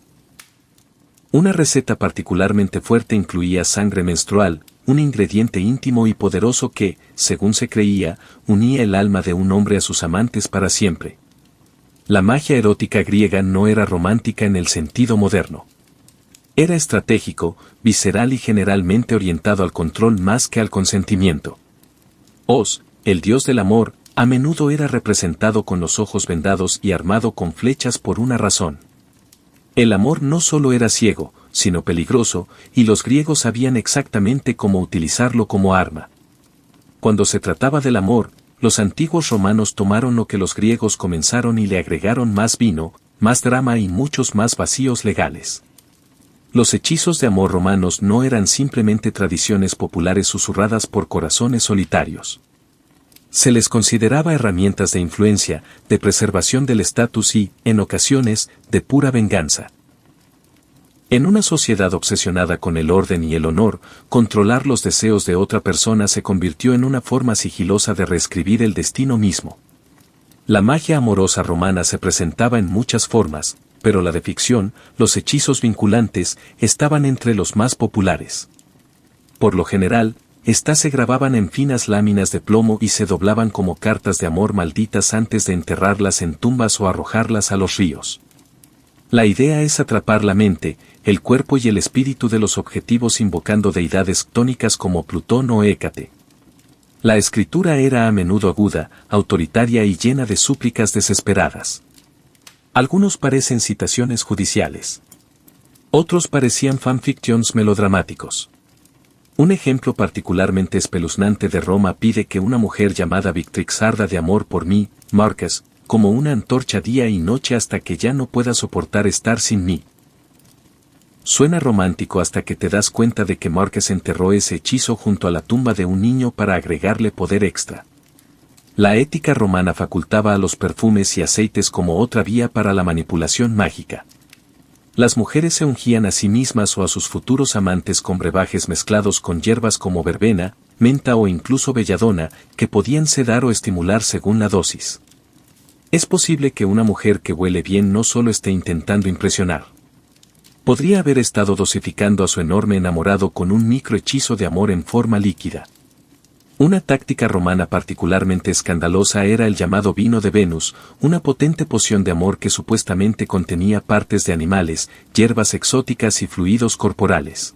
Una receta particularmente fuerte incluía sangre menstrual, un ingrediente íntimo y poderoso que, según se creía, unía el alma de un hombre a sus amantes para siempre. La magia erótica griega no era romántica en el sentido moderno. Era estratégico, visceral y generalmente orientado al control más que al consentimiento. Os, el dios del amor, a menudo era representado con los ojos vendados y armado con flechas por una razón. El amor no solo era ciego, sino peligroso, y los griegos sabían exactamente cómo utilizarlo como arma. Cuando se trataba del amor, los antiguos romanos tomaron lo que los griegos comenzaron y le agregaron más vino, más drama y muchos más vacíos legales. Los hechizos de amor romanos no eran simplemente tradiciones populares susurradas por corazones solitarios. Se les consideraba herramientas de influencia, de preservación del estatus y, en ocasiones, de pura venganza. En una sociedad obsesionada con el orden y el honor, controlar los deseos de otra persona se convirtió en una forma sigilosa de reescribir el destino mismo. La magia amorosa romana se presentaba en muchas formas, pero la de ficción, los hechizos vinculantes, estaban entre los más populares. Por lo general, estas se grababan en finas láminas de plomo y se doblaban como cartas de amor malditas antes de enterrarlas en tumbas o arrojarlas a los ríos. La idea es atrapar la mente, el cuerpo y el espíritu de los objetivos invocando deidades ctónicas como Plutón o Hécate. La escritura era a menudo aguda, autoritaria y llena de súplicas desesperadas. Algunos parecen citaciones judiciales. Otros parecían fanfictions melodramáticos. Un ejemplo particularmente espeluznante de Roma pide que una mujer llamada Victrix arda de amor por mí, Marcus, como una antorcha día y noche hasta que ya no pueda soportar estar sin mí. Suena romántico hasta que te das cuenta de que Marcus enterró ese hechizo junto a la tumba de un niño para agregarle poder extra. La ética romana facultaba a los perfumes y aceites como otra vía para la manipulación mágica. Las mujeres se ungían a sí mismas o a sus futuros amantes con brebajes mezclados con hierbas como verbena, menta o incluso belladona, que podían sedar o estimular según la dosis. Es posible que una mujer que huele bien no solo esté intentando impresionar. Podría haber estado dosificando a su enorme enamorado con un microhechizo de amor en forma líquida. Una táctica romana particularmente escandalosa era el llamado vino de Venus, una potente poción de amor que supuestamente contenía partes de animales, hierbas exóticas y fluidos corporales.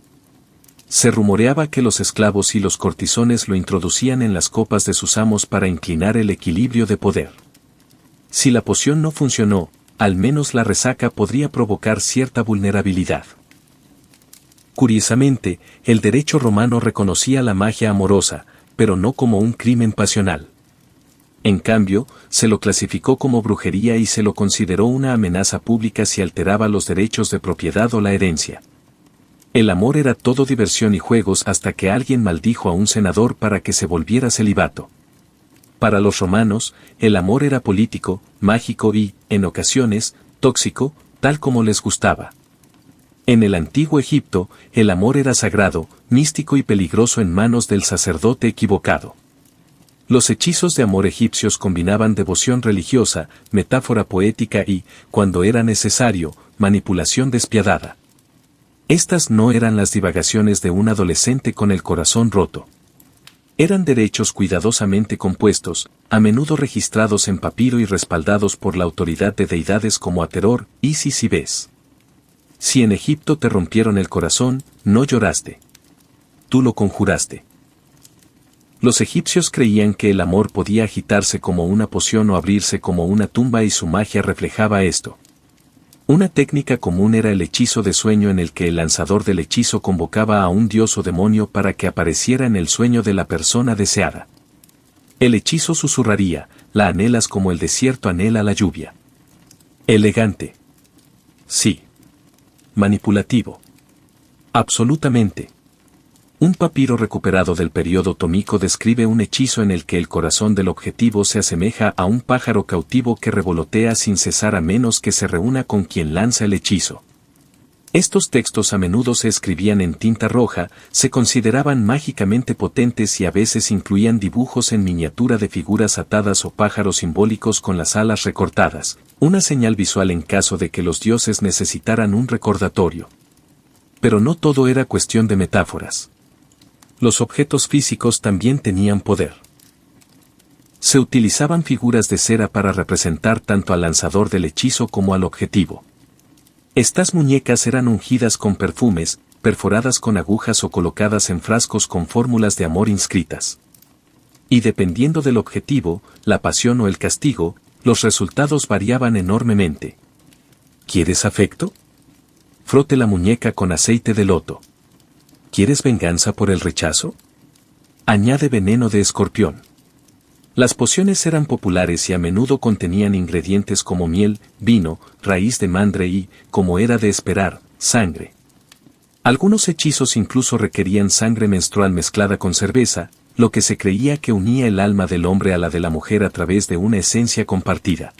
Se rumoreaba que los esclavos y los cortisones lo introducían en las copas de sus amos para inclinar el equilibrio de poder. Si la poción no funcionó, al menos la resaca podría provocar cierta vulnerabilidad. Curiosamente, el derecho romano reconocía la magia amorosa, pero no como un crimen pasional. En cambio, se lo clasificó como brujería y se lo consideró una amenaza pública si alteraba los derechos de propiedad o la herencia. El amor era todo diversión y juegos hasta que alguien maldijo a un senador para que se volviera celibato. Para los romanos, el amor era político, mágico y, en ocasiones, tóxico, tal como les gustaba. En el antiguo Egipto, el amor era sagrado, místico y peligroso en manos del sacerdote equivocado. Los hechizos de amor egipcios combinaban devoción religiosa, metáfora poética y, cuando era necesario, manipulación despiadada. Estas no eran las divagaciones de un adolescente con el corazón roto. Eran derechos cuidadosamente compuestos, a menudo registrados en papiro y respaldados por la autoridad de deidades como Ateror, Isis y Bes. Si en Egipto te rompieron el corazón, no lloraste. Tú lo conjuraste. Los egipcios creían que el amor podía agitarse como una poción o abrirse como una tumba y su magia reflejaba esto. Una técnica común era el hechizo de sueño en el que el lanzador del hechizo convocaba a un dios o demonio para que apareciera en el sueño de la persona deseada. El hechizo susurraría, la anhelas como el desierto anhela la lluvia. Elegante. Sí. Manipulativo. Absolutamente. Un papiro recuperado del periodo otomíco describe un hechizo en el que el corazón del objetivo se asemeja a un pájaro cautivo que revolotea sin cesar a menos que se reúna con quien lanza el hechizo. Estos textos a menudo se escribían en tinta roja, se consideraban mágicamente potentes y a veces incluían dibujos en miniatura de figuras atadas o pájaros simbólicos con las alas recortadas, una señal visual en caso de que los dioses necesitaran un recordatorio. Pero no todo era cuestión de metáforas. Los objetos físicos también tenían poder. Se utilizaban figuras de cera para representar tanto al lanzador del hechizo como al objetivo. Estas muñecas eran ungidas con perfumes, perforadas con agujas o colocadas en frascos con fórmulas de amor inscritas. Y dependiendo del objetivo, la pasión o el castigo, los resultados variaban enormemente. ¿Quieres afecto? Frote la muñeca con aceite de loto. ¿Quieres venganza por el rechazo? Añade veneno de escorpión. Las pociones eran populares y a menudo contenían ingredientes como miel, vino, raíz de mandre y, como era de esperar, sangre. Algunos hechizos incluso requerían sangre menstrual mezclada con cerveza, lo que se creía que unía el alma del hombre a la de la mujer a través de una esencia compartida.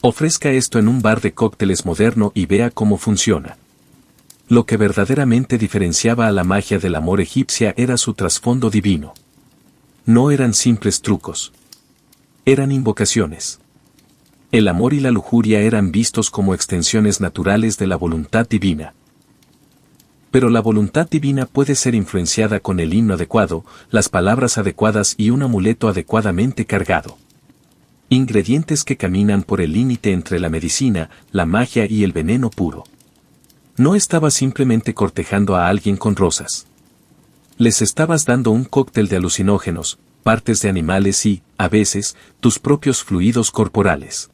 Ofrezca esto en un bar de cócteles moderno y vea cómo funciona. Lo que verdaderamente diferenciaba a la magia del amor egipcia era su trasfondo divino. No eran simples trucos. Eran invocaciones. El amor y la lujuria eran vistos como extensiones naturales de la voluntad divina. Pero la voluntad divina puede ser influenciada con el himno adecuado, las palabras adecuadas y un amuleto adecuadamente cargado. Ingredientes que caminan por el límite entre la medicina, la magia y el veneno puro. No estabas simplemente cortejando a alguien con rosas. Les estabas dando un cóctel de alucinógenos, partes de animales y, a veces, tus propios fluidos corporales.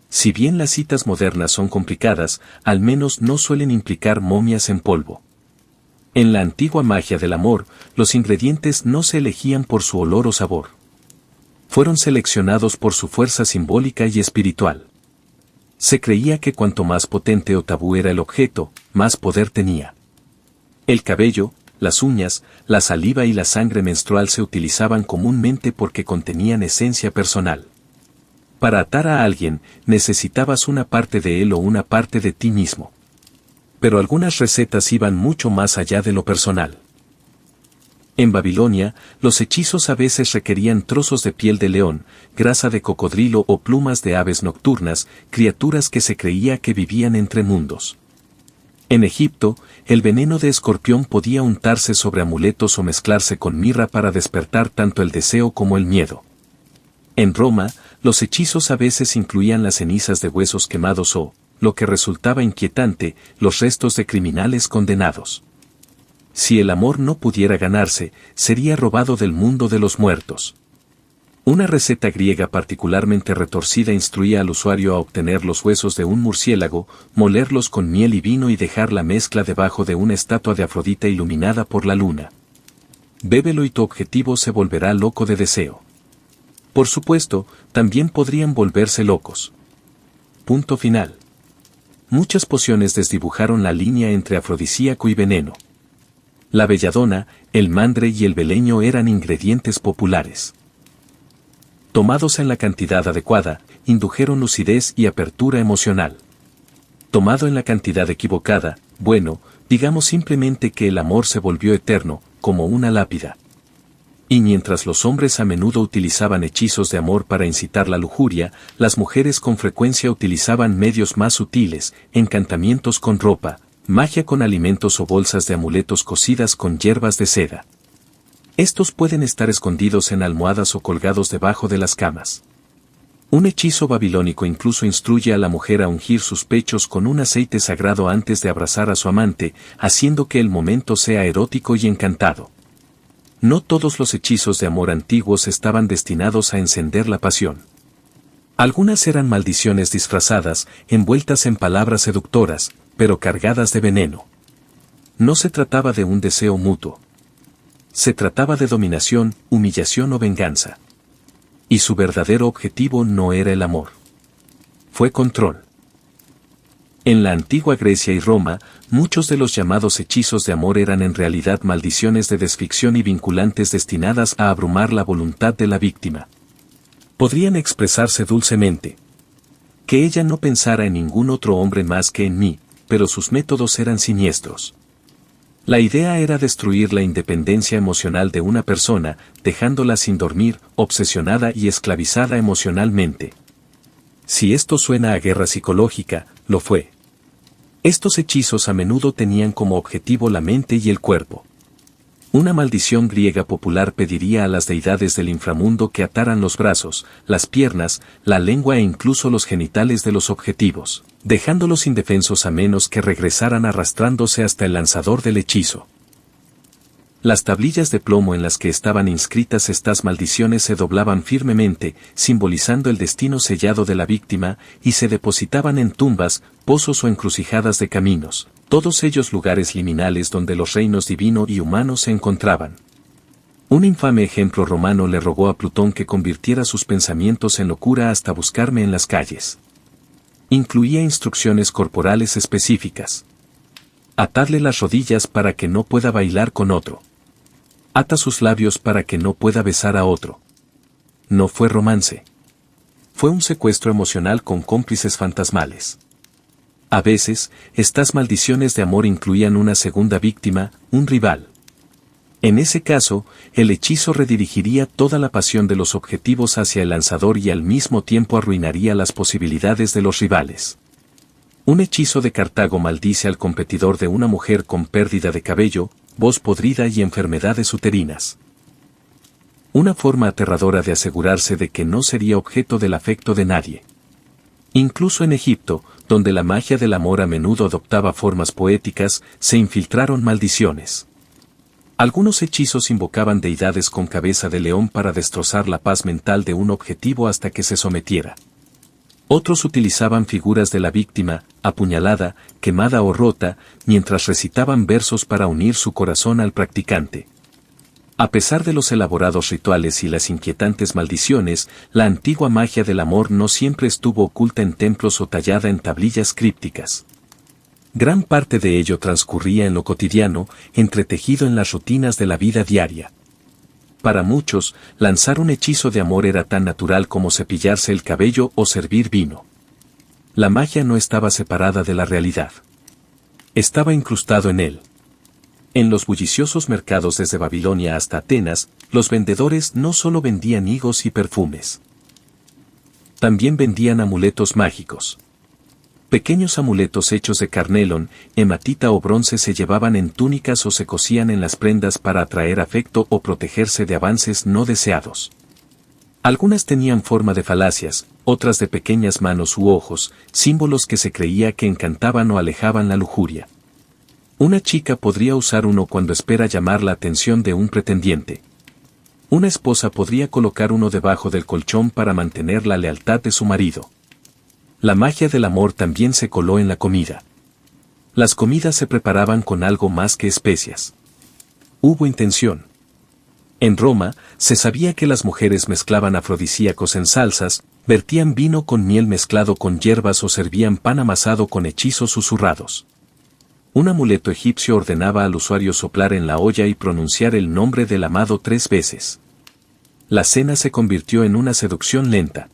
Si bien las citas modernas son complicadas, al menos no suelen implicar momias en polvo. En la antigua magia del amor, los ingredientes no se elegían por su olor o sabor. Fueron seleccionados por su fuerza simbólica y espiritual. Se creía que cuanto más potente o tabú era el objeto, más poder tenía. El cabello, las uñas, la saliva y la sangre menstrual se utilizaban comúnmente porque contenían esencia personal. Para atar a alguien, necesitabas una parte de él o una parte de ti mismo. Pero algunas recetas iban mucho más allá de lo personal. En Babilonia, los hechizos a veces requerían trozos de piel de león, grasa de cocodrilo o plumas de aves nocturnas, criaturas que se creía que vivían entre mundos. En Egipto, el veneno de escorpión podía untarse sobre amuletos o mezclarse con mirra para despertar tanto el deseo como el miedo. En Roma, los hechizos a veces incluían las cenizas de huesos quemados o, lo que resultaba inquietante, los restos de criminales condenados. Si el amor no pudiera ganarse, sería robado del mundo de los muertos. Una receta griega particularmente retorcida instruía al usuario a obtener los huesos de un murciélago, molerlos con miel y vino y dejar la mezcla debajo de una estatua de Afrodita iluminada por la luna. Bébelo y tu objetivo se volverá loco de deseo. Por supuesto, también podrían volverse locos. Punto final. Muchas pociones desdibujaron la línea entre afrodisíaco y veneno. La belladona, el mandre y el beleño eran ingredientes populares. Tomados en la cantidad adecuada, indujeron lucidez y apertura emocional. Tomado en la cantidad equivocada, bueno, digamos simplemente que el amor se volvió eterno, como una lápida. Y mientras los hombres a menudo utilizaban hechizos de amor para incitar la lujuria, las mujeres con frecuencia utilizaban medios más sutiles, encantamientos con ropa, magia con alimentos o bolsas de amuletos cosidas con hierbas de seda. Estos pueden estar escondidos en almohadas o colgados debajo de las camas. Un hechizo babilónico incluso instruye a la mujer a ungir sus pechos con un aceite sagrado antes de abrazar a su amante, haciendo que el momento sea erótico y encantado. No todos los hechizos de amor antiguos estaban destinados a encender la pasión. Algunas eran maldiciones disfrazadas, envueltas en palabras seductoras, pero cargadas de veneno. No se trataba de un deseo mutuo. Se trataba de dominación, humillación o venganza. Y su verdadero objetivo no era el amor. Fue control. En la antigua Grecia y Roma, muchos de los llamados hechizos de amor eran en realidad maldiciones de desficción y vinculantes destinadas a abrumar la voluntad de la víctima. Podrían expresarse dulcemente. Que ella no pensara en ningún otro hombre más que en mí, pero sus métodos eran siniestros. La idea era destruir la independencia emocional de una persona, dejándola sin dormir, obsesionada y esclavizada emocionalmente. Si esto suena a guerra psicológica, lo fue. Estos hechizos a menudo tenían como objetivo la mente y el cuerpo. Una maldición griega popular pediría a las deidades del inframundo que ataran los brazos, las piernas, la lengua e incluso los genitales de los objetivos, dejándolos indefensos a menos que regresaran arrastrándose hasta el lanzador del hechizo. Las tablillas de plomo en las que estaban inscritas estas maldiciones se doblaban firmemente, simbolizando el destino sellado de la víctima, y se depositaban en tumbas, pozos o encrucijadas de caminos, todos ellos lugares liminales donde los reinos divino y humano se encontraban. Un infame ejemplo romano le rogó a Plutón que convirtiera sus pensamientos en locura hasta buscarme en las calles. Incluía instrucciones corporales específicas. Atarle las rodillas para que no pueda bailar con otro. Ata sus labios para que no pueda besar a otro. No fue romance. Fue un secuestro emocional con cómplices fantasmales. A veces, estas maldiciones de amor incluían una segunda víctima, un rival. En ese caso, el hechizo redirigiría toda la pasión de los objetivos hacia el lanzador y al mismo tiempo arruinaría las posibilidades de los rivales. Un hechizo de Cartago maldice al competidor de una mujer con pérdida de cabello, voz podrida y enfermedades uterinas. Una forma aterradora de asegurarse de que no sería objeto del afecto de nadie. Incluso en Egipto, donde la magia del amor a menudo adoptaba formas poéticas, se infiltraron maldiciones. Algunos hechizos invocaban deidades con cabeza de león para destrozar la paz mental de un objetivo hasta que se sometiera. Otros utilizaban figuras de la víctima, apuñalada, quemada o rota, mientras recitaban versos para unir su corazón al practicante. A pesar de los elaborados rituales y las inquietantes maldiciones, la antigua magia del amor no siempre estuvo oculta en templos o tallada en tablillas crípticas. Gran parte de ello transcurría en lo cotidiano, entretejido en las rutinas de la vida diaria. Para muchos, lanzar un hechizo de amor era tan natural como cepillarse el cabello o servir vino. La magia no estaba separada de la realidad. Estaba incrustado en él. En los bulliciosos mercados desde Babilonia hasta Atenas, los vendedores no solo vendían higos y perfumes. También vendían amuletos mágicos. Pequeños amuletos hechos de carnelón, hematita o bronce se llevaban en túnicas o se cosían en las prendas para atraer afecto o protegerse de avances no deseados. Algunas tenían forma de falacias, otras de pequeñas manos u ojos, símbolos que se creía que encantaban o alejaban la lujuria. Una chica podría usar uno cuando espera llamar la atención de un pretendiente. Una esposa podría colocar uno debajo del colchón para mantener la lealtad de su marido. La magia del amor también se coló en la comida. Las comidas se preparaban con algo más que especias. Hubo intención. En Roma, se sabía que las mujeres mezclaban afrodisíacos en salsas, vertían vino con miel mezclado con hierbas o servían pan amasado con hechizos susurrados. Un amuleto egipcio ordenaba al usuario soplar en la olla y pronunciar el nombre del amado 3 veces. La cena se convirtió en una seducción lenta.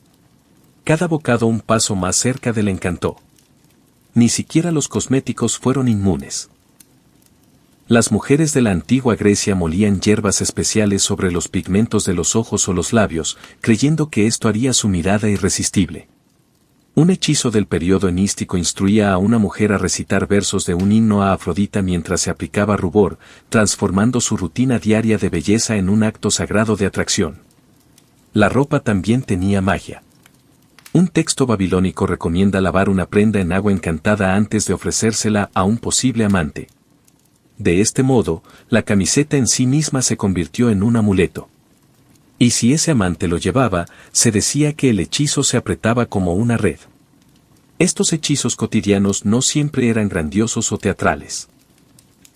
Cada bocado un paso más cerca del encanto. Ni siquiera los cosméticos fueron inmunes. Las mujeres de la antigua Grecia molían hierbas especiales sobre los pigmentos de los ojos o los labios, creyendo que esto haría su mirada irresistible. Un hechizo del periodo helenístico instruía a una mujer a recitar versos de un himno a Afrodita mientras se aplicaba rubor, transformando su rutina diaria de belleza en un acto sagrado de atracción. La ropa también tenía magia. Un texto babilónico recomienda lavar una prenda en agua encantada antes de ofrecérsela a un posible amante. De este modo, la camiseta en sí misma se convirtió en un amuleto. Y si ese amante lo llevaba, se decía que el hechizo se apretaba como una red. Estos hechizos cotidianos no siempre eran grandiosos o teatrales.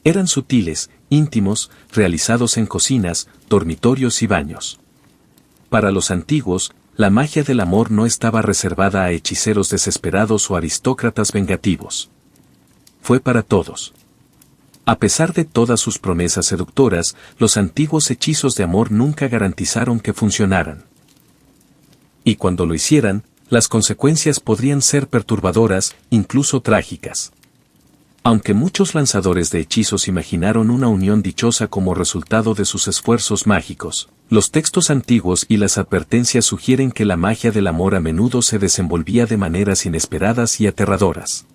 Eran sutiles, íntimos, realizados en cocinas, dormitorios y baños. Para los antiguos, la magia del amor no estaba reservada a hechiceros desesperados o aristócratas vengativos. Fue para todos. A pesar de todas sus promesas seductoras, los antiguos hechizos de amor nunca garantizaron que funcionaran. Y cuando lo hicieran, las consecuencias podrían ser perturbadoras, incluso trágicas. Aunque muchos lanzadores de hechizos imaginaron una unión dichosa como resultado de sus esfuerzos mágicos, los textos antiguos y las advertencias sugieren que la magia del amor a menudo se desenvolvía de maneras inesperadas y aterradoras.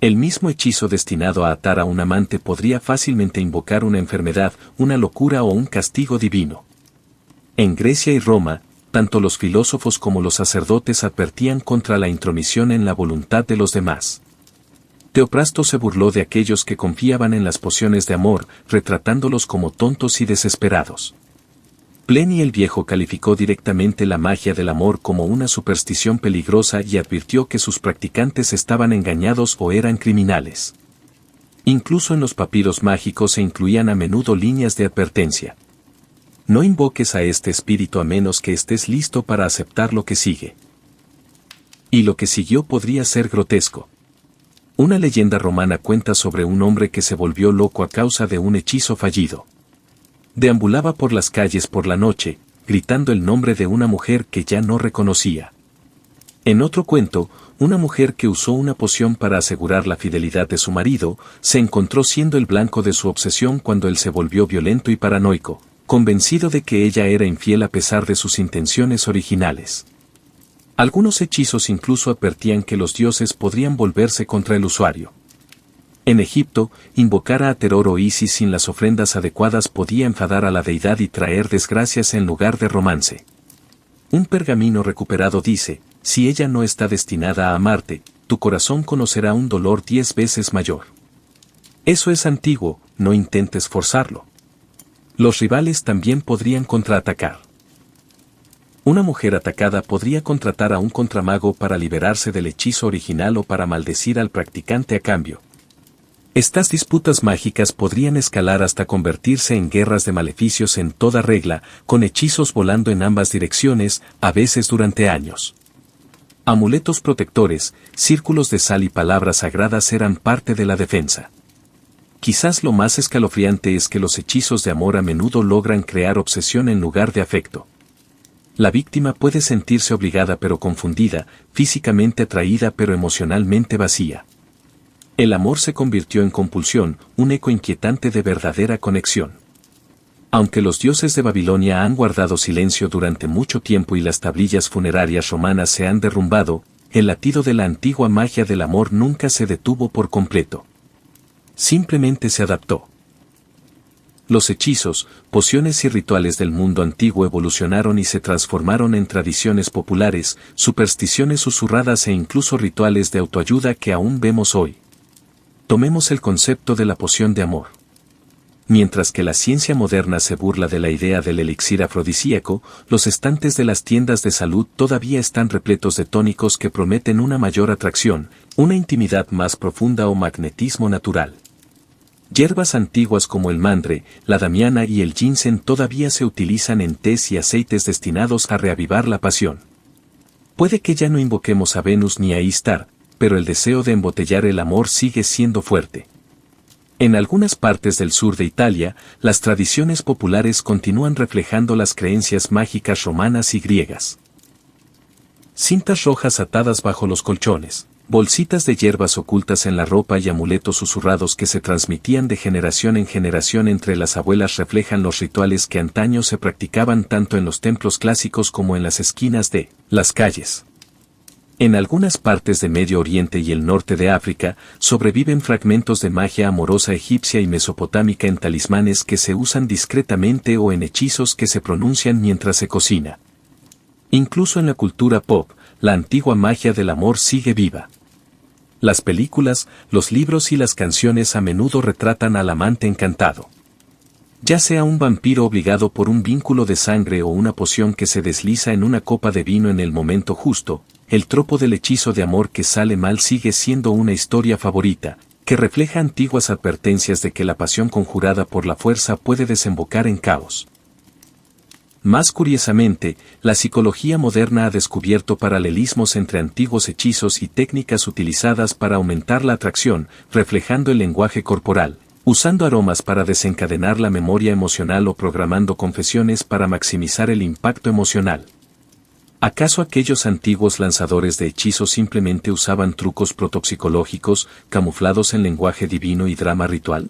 El mismo hechizo destinado a atar a un amante podría fácilmente invocar una enfermedad, una locura o un castigo divino. En Grecia y Roma, tanto los filósofos como los sacerdotes advertían contra la intromisión en la voluntad de los demás. Teoprasto se burló de aquellos que confiaban en las pociones de amor, retratándolos como tontos y desesperados. Pliny el Viejo calificó directamente la magia del amor como una superstición peligrosa y advirtió que sus practicantes estaban engañados o eran criminales. Incluso en los papiros mágicos se incluían a menudo líneas de advertencia. No invoques a este espíritu a menos que estés listo para aceptar lo que sigue. Y lo que siguió podría ser grotesco. Una leyenda romana cuenta sobre un hombre que se volvió loco a causa de un hechizo fallido. Deambulaba por las calles por la noche, gritando el nombre de una mujer que ya no reconocía. En otro cuento, una mujer que usó una poción para asegurar la fidelidad de su marido, se encontró siendo el blanco de su obsesión cuando él se volvió violento y paranoico, convencido de que ella era infiel a pesar de sus intenciones originales. Algunos hechizos incluso advertían que los dioses podrían volverse contra el usuario. En Egipto, invocar a Ateror o Isis sin las ofrendas adecuadas podía enfadar a la deidad y traer desgracias en lugar de romance. Un pergamino recuperado dice, si ella no está destinada a amarte, tu corazón conocerá un dolor 10 veces mayor. Eso es antiguo, no intentes forzarlo. Los rivales también podrían contraatacar. Una mujer atacada podría contratar a un contramago para liberarse del hechizo original o para maldecir al practicante a cambio. Estas disputas mágicas podrían escalar hasta convertirse en guerras de maleficios en toda regla, con hechizos volando en ambas direcciones, a veces durante años. Amuletos protectores, círculos de sal y palabras sagradas eran parte de la defensa. Quizás lo más escalofriante es que los hechizos de amor a menudo logran crear obsesión en lugar de afecto. La víctima puede sentirse obligada pero confundida, físicamente atraída pero emocionalmente vacía. El amor se convirtió en compulsión, un eco inquietante de verdadera conexión. Aunque los dioses de Babilonia han guardado silencio durante mucho tiempo y las tablillas funerarias romanas se han derrumbado, el latido de la antigua magia del amor nunca se detuvo por completo. Simplemente se adaptó. Los hechizos, pociones y rituales del mundo antiguo evolucionaron y se transformaron en tradiciones populares, supersticiones susurradas e incluso rituales de autoayuda que aún vemos hoy. Tomemos el concepto de la poción de amor. Mientras que la ciencia moderna se burla de la idea del elixir afrodisíaco, los estantes de las tiendas de salud todavía están repletos de tónicos que prometen una mayor atracción, una intimidad más profunda o magnetismo natural. Hierbas antiguas como el mandre, la damiana y el ginseng todavía se utilizan en tés y aceites destinados a reavivar la pasión. Puede que ya no invoquemos a Venus ni a Istar, pero el deseo de embotellar el amor sigue siendo fuerte. En algunas partes del sur de Italia, las tradiciones populares continúan reflejando las creencias mágicas romanas y griegas. Cintas rojas atadas bajo los colchones, bolsitas de hierbas ocultas en la ropa y amuletos susurrados que se transmitían de generación en generación entre las abuelas reflejan los rituales que antaño se practicaban tanto en los templos clásicos como en las esquinas de las calles. En algunas partes de Medio Oriente y el norte de África, sobreviven fragmentos de magia amorosa egipcia y mesopotámica en talismanes que se usan discretamente o en hechizos que se pronuncian mientras se cocina. Incluso en la cultura pop, la antigua magia del amor sigue viva. Las películas, los libros y las canciones a menudo retratan al amante encantado. Ya sea un vampiro obligado por un vínculo de sangre o una poción que se desliza en una copa de vino en el momento justo, el tropo del hechizo de amor que sale mal sigue siendo una historia favorita, que refleja antiguas advertencias de que la pasión conjurada por la fuerza puede desembocar en caos. Más curiosamente, la psicología moderna ha descubierto paralelismos entre antiguos hechizos y técnicas utilizadas para aumentar la atracción, reflejando el lenguaje corporal, usando aromas para desencadenar la memoria emocional o programando confesiones para maximizar el impacto emocional. ¿Acaso aquellos antiguos lanzadores de hechizos simplemente usaban trucos protopsicológicos, camuflados en lenguaje divino y drama ritual?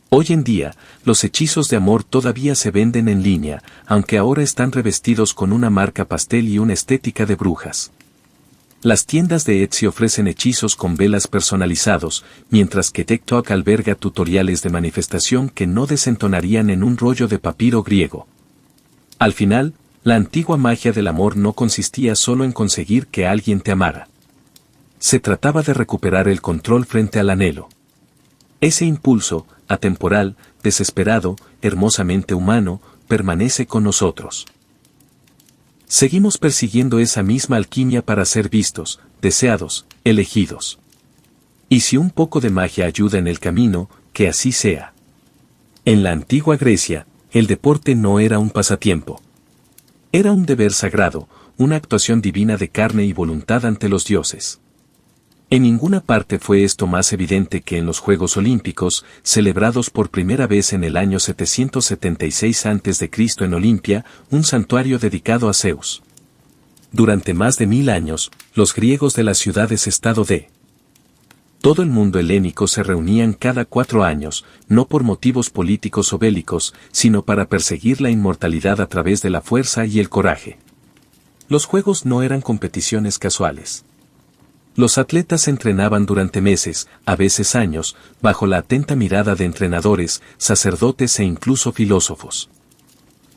Hoy en día, los hechizos de amor todavía se venden en línea, aunque ahora están revestidos con una marca pastel y una estética de brujas. Las tiendas de Etsy ofrecen hechizos con velas personalizados, mientras que TikTok alberga tutoriales de manifestación que no desentonarían en un rollo de papiro griego. Al final, la antigua magia del amor no consistía solo en conseguir que alguien te amara. Se trataba de recuperar el control frente al anhelo. Ese impulso, atemporal, desesperado, hermosamente humano, permanece con nosotros. Seguimos persiguiendo esa misma alquimia para ser vistos, deseados, elegidos. Y si un poco de magia ayuda en el camino, que así sea. En la antigua Grecia, el deporte no era un pasatiempo. Era un deber sagrado, una actuación divina de carne y voluntad ante los dioses. En ninguna parte fue esto más evidente que en los Juegos Olímpicos, celebrados por primera vez en el año 776 a.C. en Olimpia, un santuario dedicado a Zeus. Durante más de 1000 años, los griegos de las ciudades-estado de todo el mundo helénico se reunían cada 4 años, no por motivos políticos o bélicos, sino para perseguir la inmortalidad a través de la fuerza y el coraje. Los juegos no eran competiciones casuales. Los atletas se entrenaban durante meses, a veces años, bajo la atenta mirada de entrenadores, sacerdotes e incluso filósofos.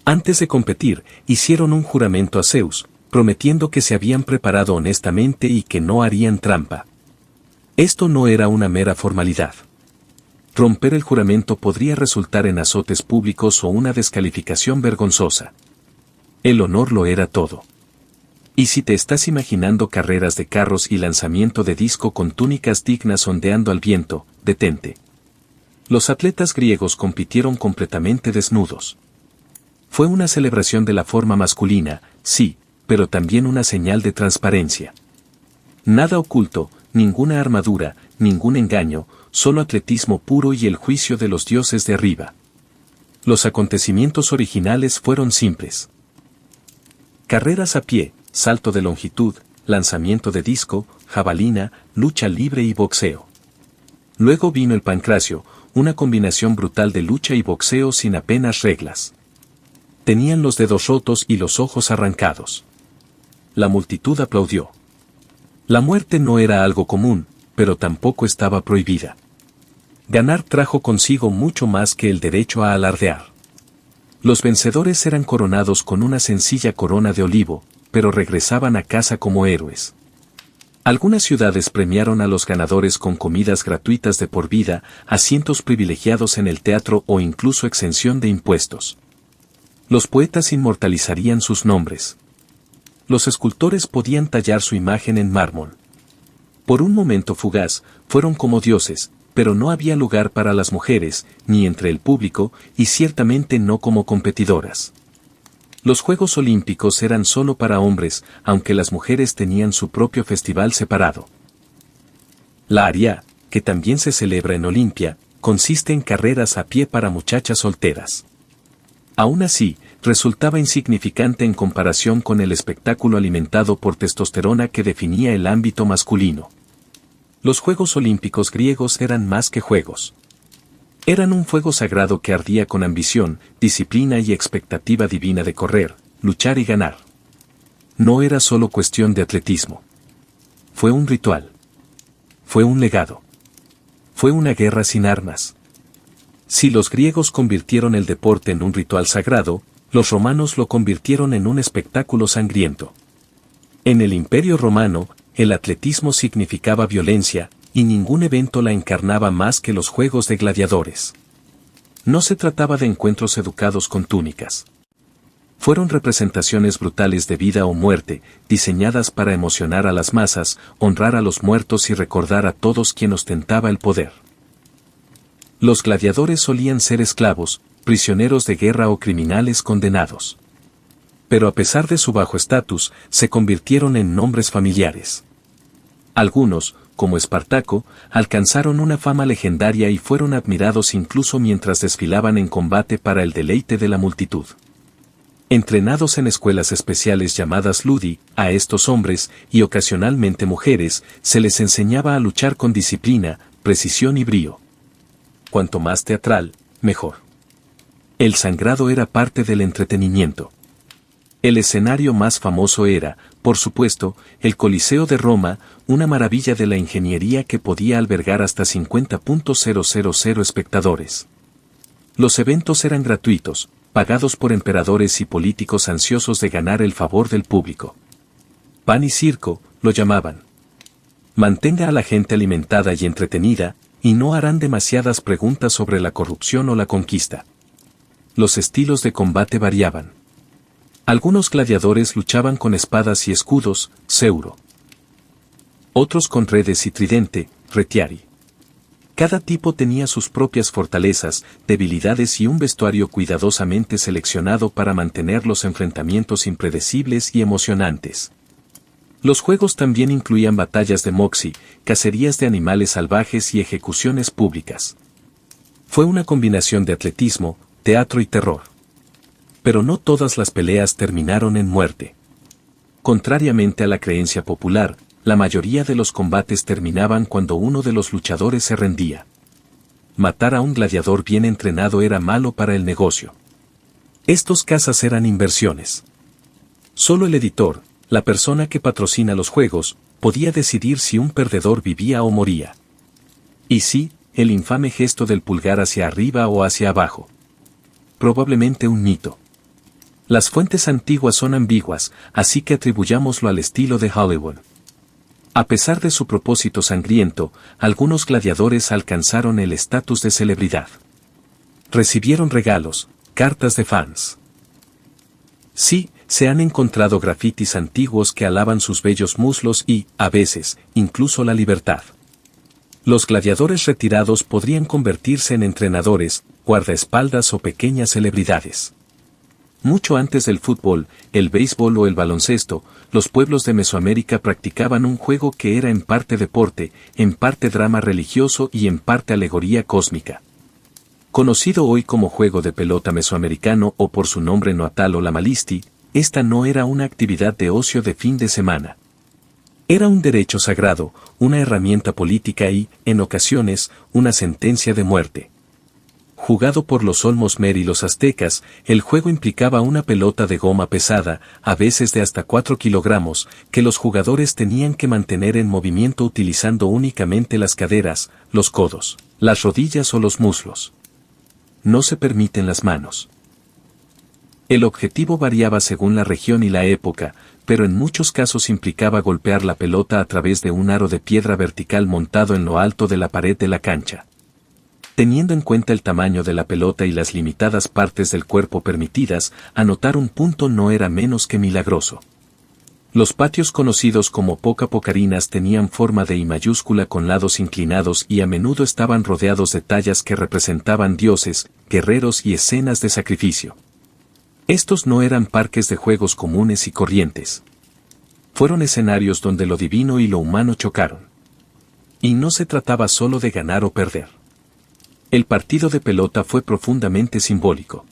Antes de competir, hicieron un juramento a Zeus, prometiendo que se habían preparado honestamente y que no harían trampa. Esto no era una mera formalidad. Romper el juramento podría resultar en azotes públicos o una descalificación vergonzosa. El honor lo era todo. Y si te estás imaginando carreras de carros y lanzamiento de disco con túnicas dignas ondeando al viento, detente. Los atletas griegos compitieron completamente desnudos. Fue una celebración de la forma masculina, sí, pero también una señal de transparencia. Nada oculto, ninguna armadura, ningún engaño, solo atletismo puro y el juicio de los dioses de arriba. Los acontecimientos originales fueron simples. Carreras a pie, salto de longitud, lanzamiento de disco, jabalina, lucha libre y boxeo. Luego vino el pancracio, una combinación brutal de lucha y boxeo sin apenas reglas. Tenían los dedos rotos y los ojos arrancados. La multitud aplaudió. La muerte no era algo común, pero tampoco estaba prohibida. Ganar trajo consigo mucho más que el derecho a alardear. Los vencedores eran coronados con una sencilla corona de olivo, pero regresaban a casa como héroes. Algunas ciudades premiaron a los ganadores con comidas gratuitas de por vida, asientos privilegiados en el teatro o incluso exención de impuestos. Los poetas inmortalizarían sus nombres. Los escultores podían tallar su imagen en mármol. Por un momento fugaz, fueron como dioses, pero no había lugar para las mujeres, ni entre el público, y ciertamente no como competidoras. Los Juegos Olímpicos eran solo para hombres, aunque las mujeres tenían su propio festival separado. La aria, que también se celebra en Olimpia, consiste en carreras a pie para muchachas solteras. Aún así, resultaba insignificante en comparación con el espectáculo alimentado por testosterona que definía el ámbito masculino. Los Juegos Olímpicos griegos eran más que juegos. Eran un fuego sagrado que ardía con ambición, disciplina y expectativa divina de correr, luchar y ganar. No era solo cuestión de atletismo. Fue un ritual. Fue un legado. Fue una guerra sin armas. Si los griegos convirtieron el deporte en un ritual sagrado, los romanos lo convirtieron en un espectáculo sangriento. En el Imperio Romano, el atletismo significaba violencia, y ningún evento la encarnaba más que los juegos de gladiadores. No se trataba de encuentros educados con túnicas. Fueron representaciones brutales de vida o muerte, diseñadas para emocionar a las masas, honrar a los muertos y recordar a todos quien ostentaba el poder. Los gladiadores solían ser esclavos, prisioneros de guerra o criminales condenados. Pero a pesar de su bajo estatus, se convirtieron en nombres familiares. Algunos, como Espartaco, alcanzaron una fama legendaria y fueron admirados incluso mientras desfilaban en combate para el deleite de la multitud. Entrenados en escuelas especiales llamadas ludi, a estos hombres, y ocasionalmente mujeres, se les enseñaba a luchar con disciplina, precisión y brío. Cuanto más teatral, mejor. El sangrado era parte del entretenimiento. El escenario más famoso era, por supuesto, el Coliseo de Roma, una maravilla de la ingeniería que podía albergar hasta 50.000 espectadores. Los eventos eran gratuitos, pagados por emperadores y políticos ansiosos de ganar el favor del público. Pan y circo, lo llamaban. Mantenga a la gente alimentada y entretenida, y no harán demasiadas preguntas sobre la corrupción o la conquista. Los estilos de combate variaban. Algunos gladiadores luchaban con espadas y escudos, seuro. Otros con redes y tridente, retiari. Cada tipo tenía sus propias fortalezas, debilidades y un vestuario cuidadosamente seleccionado para mantener los enfrentamientos impredecibles y emocionantes. Los juegos también incluían batallas de moxi, cacerías de animales salvajes y ejecuciones públicas. Fue una combinación de atletismo, teatro y terror. Pero no todas las peleas terminaron en muerte. Contrariamente a la creencia popular, la mayoría de los combates terminaban cuando uno de los luchadores se rendía. Matar a un gladiador bien entrenado era malo para el negocio. Estos cazas eran inversiones. Solo el editor, la persona que patrocina los juegos, podía decidir si un perdedor vivía o moría. Y sí, el infame gesto del pulgar hacia arriba o hacia abajo. Probablemente un mito. Las fuentes antiguas son ambiguas, así que atribuyámoslo al estilo de Hollywood. A pesar de su propósito sangriento, algunos gladiadores alcanzaron el estatus de celebridad. Recibieron regalos, cartas de fans. Sí, se han encontrado grafitis antiguos que alaban sus bellos muslos y, a veces, incluso la libertad. Los gladiadores retirados podrían convertirse en entrenadores, guardaespaldas o pequeñas celebridades. Mucho antes del fútbol, el béisbol o el baloncesto, los pueblos de Mesoamérica practicaban un juego que era en parte deporte, en parte drama religioso y en parte alegoría cósmica. Conocido hoy como juego de pelota mesoamericano o por su nombre natal o la malisti, esta no era una actividad de ocio de fin de semana. Era un derecho sagrado, una herramienta política y, en ocasiones, una sentencia de muerte. Jugado por los olmos Mer y los aztecas, el juego implicaba una pelota de goma pesada, a veces de hasta 4 kilogramos, que los jugadores tenían que mantener en movimiento utilizando únicamente las caderas, los codos, las rodillas o los muslos. No se permiten las manos. El objetivo variaba según la región y la época, pero en muchos casos implicaba golpear la pelota a través de un aro de piedra vertical montado en lo alto de la pared de la cancha. Teniendo en cuenta el tamaño de la pelota y las limitadas partes del cuerpo permitidas, anotar un punto no era menos que milagroso. Los patios conocidos como pocarinas tenían forma de I mayúscula con lados inclinados y a menudo estaban rodeados de tallas que representaban dioses, guerreros y escenas de sacrificio. Estos no eran parques de juegos comunes y corrientes. Fueron escenarios donde lo divino y lo humano chocaron. Y no se trataba solo de ganar o perder. El partido de pelota fue profundamente simbólico.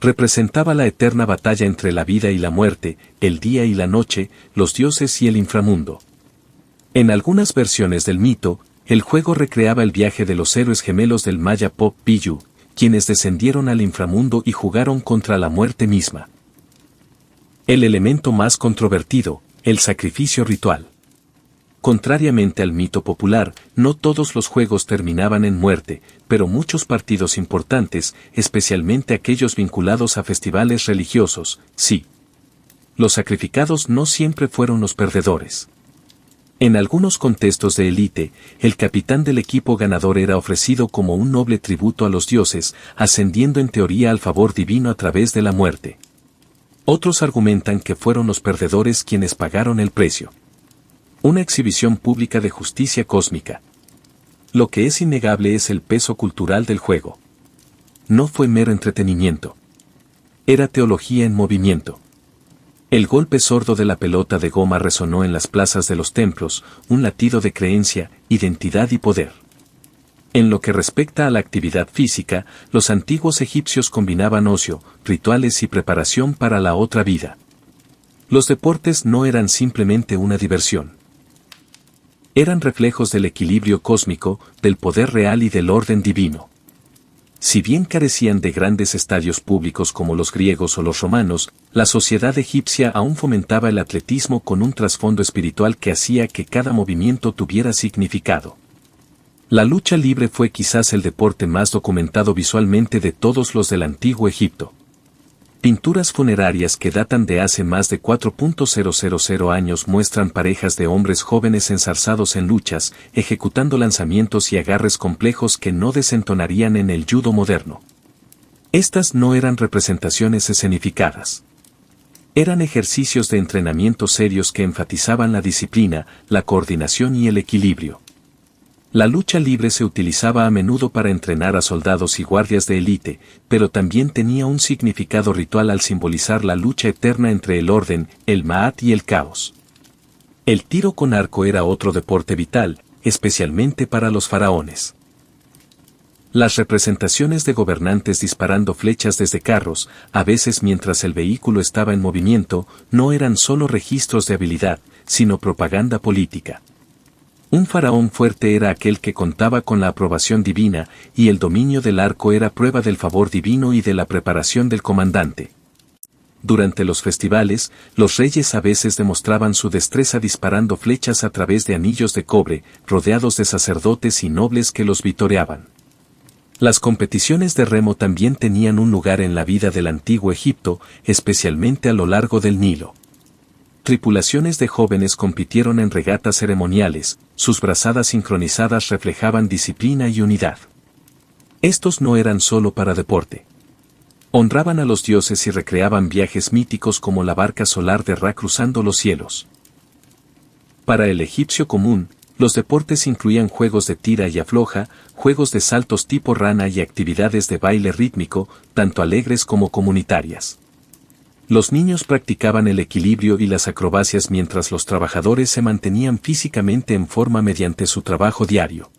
Representaba la eterna batalla entre la vida y la muerte, el día y la noche, los dioses y el inframundo. En algunas versiones del mito, el juego recreaba el viaje de los héroes gemelos del maya Pop Piyu, quienes descendieron al inframundo y jugaron contra la muerte misma. El elemento más controvertido, el sacrificio ritual. Contrariamente al mito popular, no todos los juegos terminaban en muerte, pero muchos partidos importantes, especialmente aquellos vinculados a festivales religiosos, sí. Los sacrificados no siempre fueron los perdedores. En algunos contextos de élite, el capitán del equipo ganador era ofrecido como un noble tributo a los dioses, ascendiendo en teoría al favor divino a través de la muerte. Otros argumentan que fueron los perdedores quienes pagaron el precio. Una exhibición pública de justicia cósmica. Lo que es innegable es el peso cultural del juego. No fue mero entretenimiento. Era teología en movimiento. El golpe sordo de la pelota de goma resonó en las plazas de los templos, un latido de creencia, identidad y poder. En lo que respecta a la actividad física, los antiguos egipcios combinaban ocio, rituales y preparación para la otra vida. Los deportes no eran simplemente una diversión. Eran reflejos del equilibrio cósmico, del poder real y del orden divino. Si bien carecían de grandes estadios públicos como los griegos o los romanos, la sociedad egipcia aún fomentaba el atletismo con un trasfondo espiritual que hacía que cada movimiento tuviera significado. La lucha libre fue quizás el deporte más documentado visualmente de todos los del antiguo Egipto. Pinturas funerarias que datan de hace más de 4.000 años muestran parejas de hombres jóvenes enzarzados en luchas, ejecutando lanzamientos y agarres complejos que no desentonarían en el judo moderno. Estas no eran representaciones escenificadas. Eran ejercicios de entrenamiento serios que enfatizaban la disciplina, la coordinación y el equilibrio. La lucha libre se utilizaba a menudo para entrenar a soldados y guardias de élite, pero también tenía un significado ritual al simbolizar la lucha eterna entre el orden, el Ma'at y el caos. El tiro con arco era otro deporte vital, especialmente para los faraones. Las representaciones de gobernantes disparando flechas desde carros, a veces mientras el vehículo estaba en movimiento, no eran solo registros de habilidad, sino propaganda política. Un faraón fuerte era aquel que contaba con la aprobación divina, y el dominio del arco era prueba del favor divino y de la preparación del comandante. Durante los festivales, los reyes a veces demostraban su destreza disparando flechas a través de anillos de cobre, rodeados de sacerdotes y nobles que los vitoreaban. Las competiciones de remo también tenían un lugar en la vida del antiguo Egipto, especialmente a lo largo del Nilo. Tripulaciones de jóvenes compitieron en regatas ceremoniales, sus brazadas sincronizadas reflejaban disciplina y unidad. Estos no eran solo para deporte. Honraban a los dioses y recreaban viajes míticos como la barca solar de Ra cruzando los cielos. Para el egipcio común, los deportes incluían juegos de tira y afloja, juegos de saltos tipo rana y actividades de baile rítmico, tanto alegres como comunitarias. Los niños practicaban el equilibrio y las acrobacias mientras los trabajadores se mantenían físicamente en forma mediante su trabajo diario.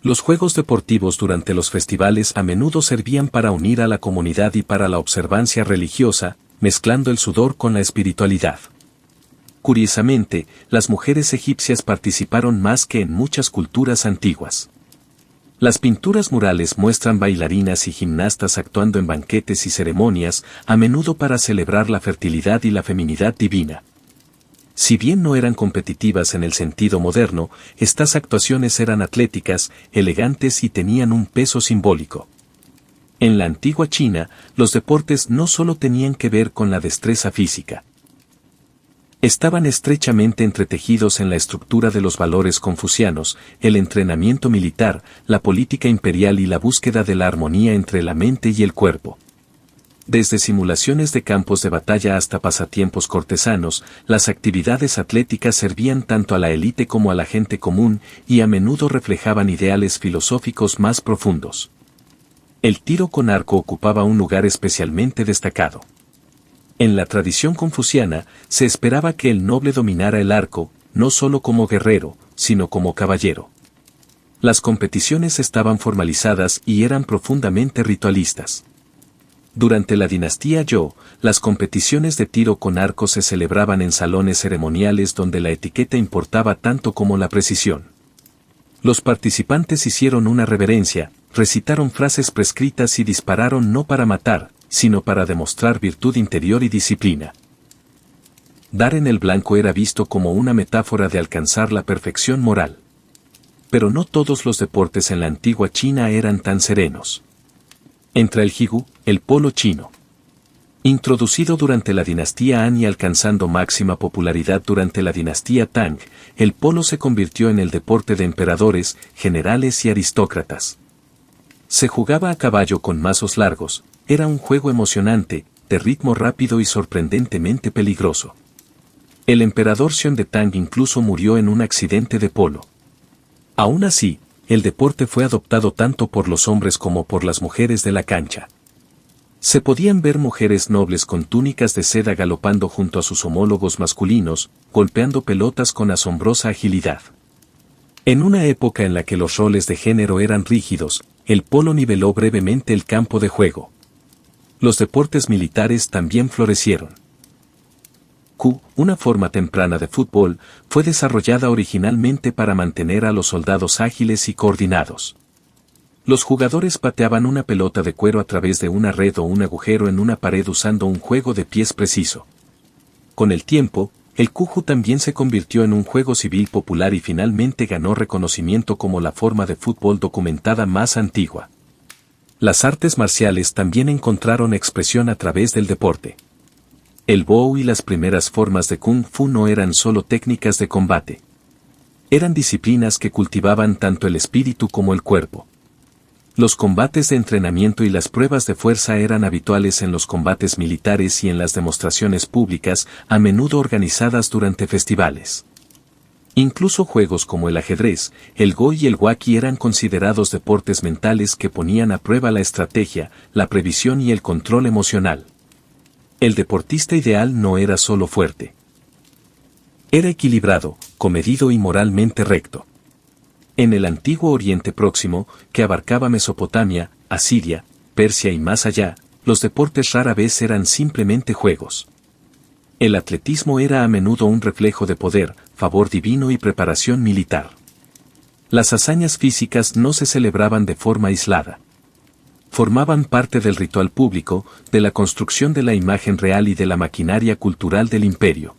Los juegos deportivos durante los festivales a menudo servían para unir a la comunidad y para la observancia religiosa, mezclando el sudor con la espiritualidad. Curiosamente, las mujeres egipcias participaron más que en muchas culturas antiguas. Las pinturas murales muestran bailarinas y gimnastas actuando en banquetes y ceremonias, a menudo para celebrar la fertilidad y la feminidad divina. Si bien no eran competitivas en el sentido moderno, estas actuaciones eran atléticas, elegantes y tenían un peso simbólico. En la antigua China, los deportes no solo tenían que ver con la destreza física. Estaban estrechamente entretejidos en la estructura de los valores confucianos, el entrenamiento militar, la política imperial y la búsqueda de la armonía entre la mente y el cuerpo. Desde simulaciones de campos de batalla hasta pasatiempos cortesanos, las actividades atléticas servían tanto a la élite como a la gente común y a menudo reflejaban ideales filosóficos más profundos. El tiro con arco ocupaba un lugar especialmente destacado. En la tradición confuciana, se esperaba que el noble dominara el arco, no solo como guerrero, sino como caballero. Las competiciones estaban formalizadas y eran profundamente ritualistas. Durante la dinastía Zhou, las competiciones de tiro con arco se celebraban en salones ceremoniales donde la etiqueta importaba tanto como la precisión. Los participantes hicieron una reverencia, recitaron frases prescritas y dispararon no para matar, sino para demostrar virtud interior y disciplina. dar en el blanco era visto como una metáfora de alcanzar la perfección moral. Pero no todos los deportes en la antigua China eran tan serenos. Entra el Jigu, el polo chino. Introducido durante la dinastía Han y alcanzando máxima popularidad durante la dinastía Tang, el polo se convirtió en el deporte de emperadores, generales y aristócratas. Se jugaba a caballo con mazos largos, era un juego emocionante, de ritmo rápido y sorprendentemente peligroso. El emperador Xiong de Tang incluso murió en un accidente de polo. Aún así, el deporte fue adoptado tanto por los hombres como por las mujeres de la cancha. Se podían ver mujeres nobles con túnicas de seda galopando junto a sus homólogos masculinos, golpeando pelotas con asombrosa agilidad. En una época en la que los roles de género eran rígidos, el polo niveló brevemente el campo de juego. Los deportes militares también florecieron. Una forma temprana de fútbol, fue desarrollada originalmente para mantener a los soldados ágiles y coordinados. Los jugadores pateaban una pelota de cuero a través de una red o un agujero en una pared usando un juego de pies preciso. Con el tiempo, el Cuju también se convirtió en un juego civil popular y finalmente ganó reconocimiento como la forma de fútbol documentada más antigua. Las artes marciales también encontraron expresión a través del deporte. El Bo y las primeras formas de Kung Fu no eran solo técnicas de combate. Eran disciplinas que cultivaban tanto el espíritu como el cuerpo. Los combates de entrenamiento y las pruebas de fuerza eran habituales en los combates militares y en las demostraciones públicas, a menudo organizadas durante festivales. Incluso juegos como el ajedrez, el Go y el Waki eran considerados deportes mentales que ponían a prueba la estrategia, la previsión y el control emocional. El deportista ideal no era solo fuerte. Era equilibrado, comedido y moralmente recto. En el antiguo Oriente Próximo, que abarcaba Mesopotamia, Asiria, Persia y más allá, los deportes rara vez eran simplemente juegos. El atletismo era a menudo un reflejo de poder, favor divino y preparación militar. Las hazañas físicas no se celebraban de forma aislada. Formaban parte del ritual público, de la construcción de la imagen real y de la maquinaria cultural del imperio.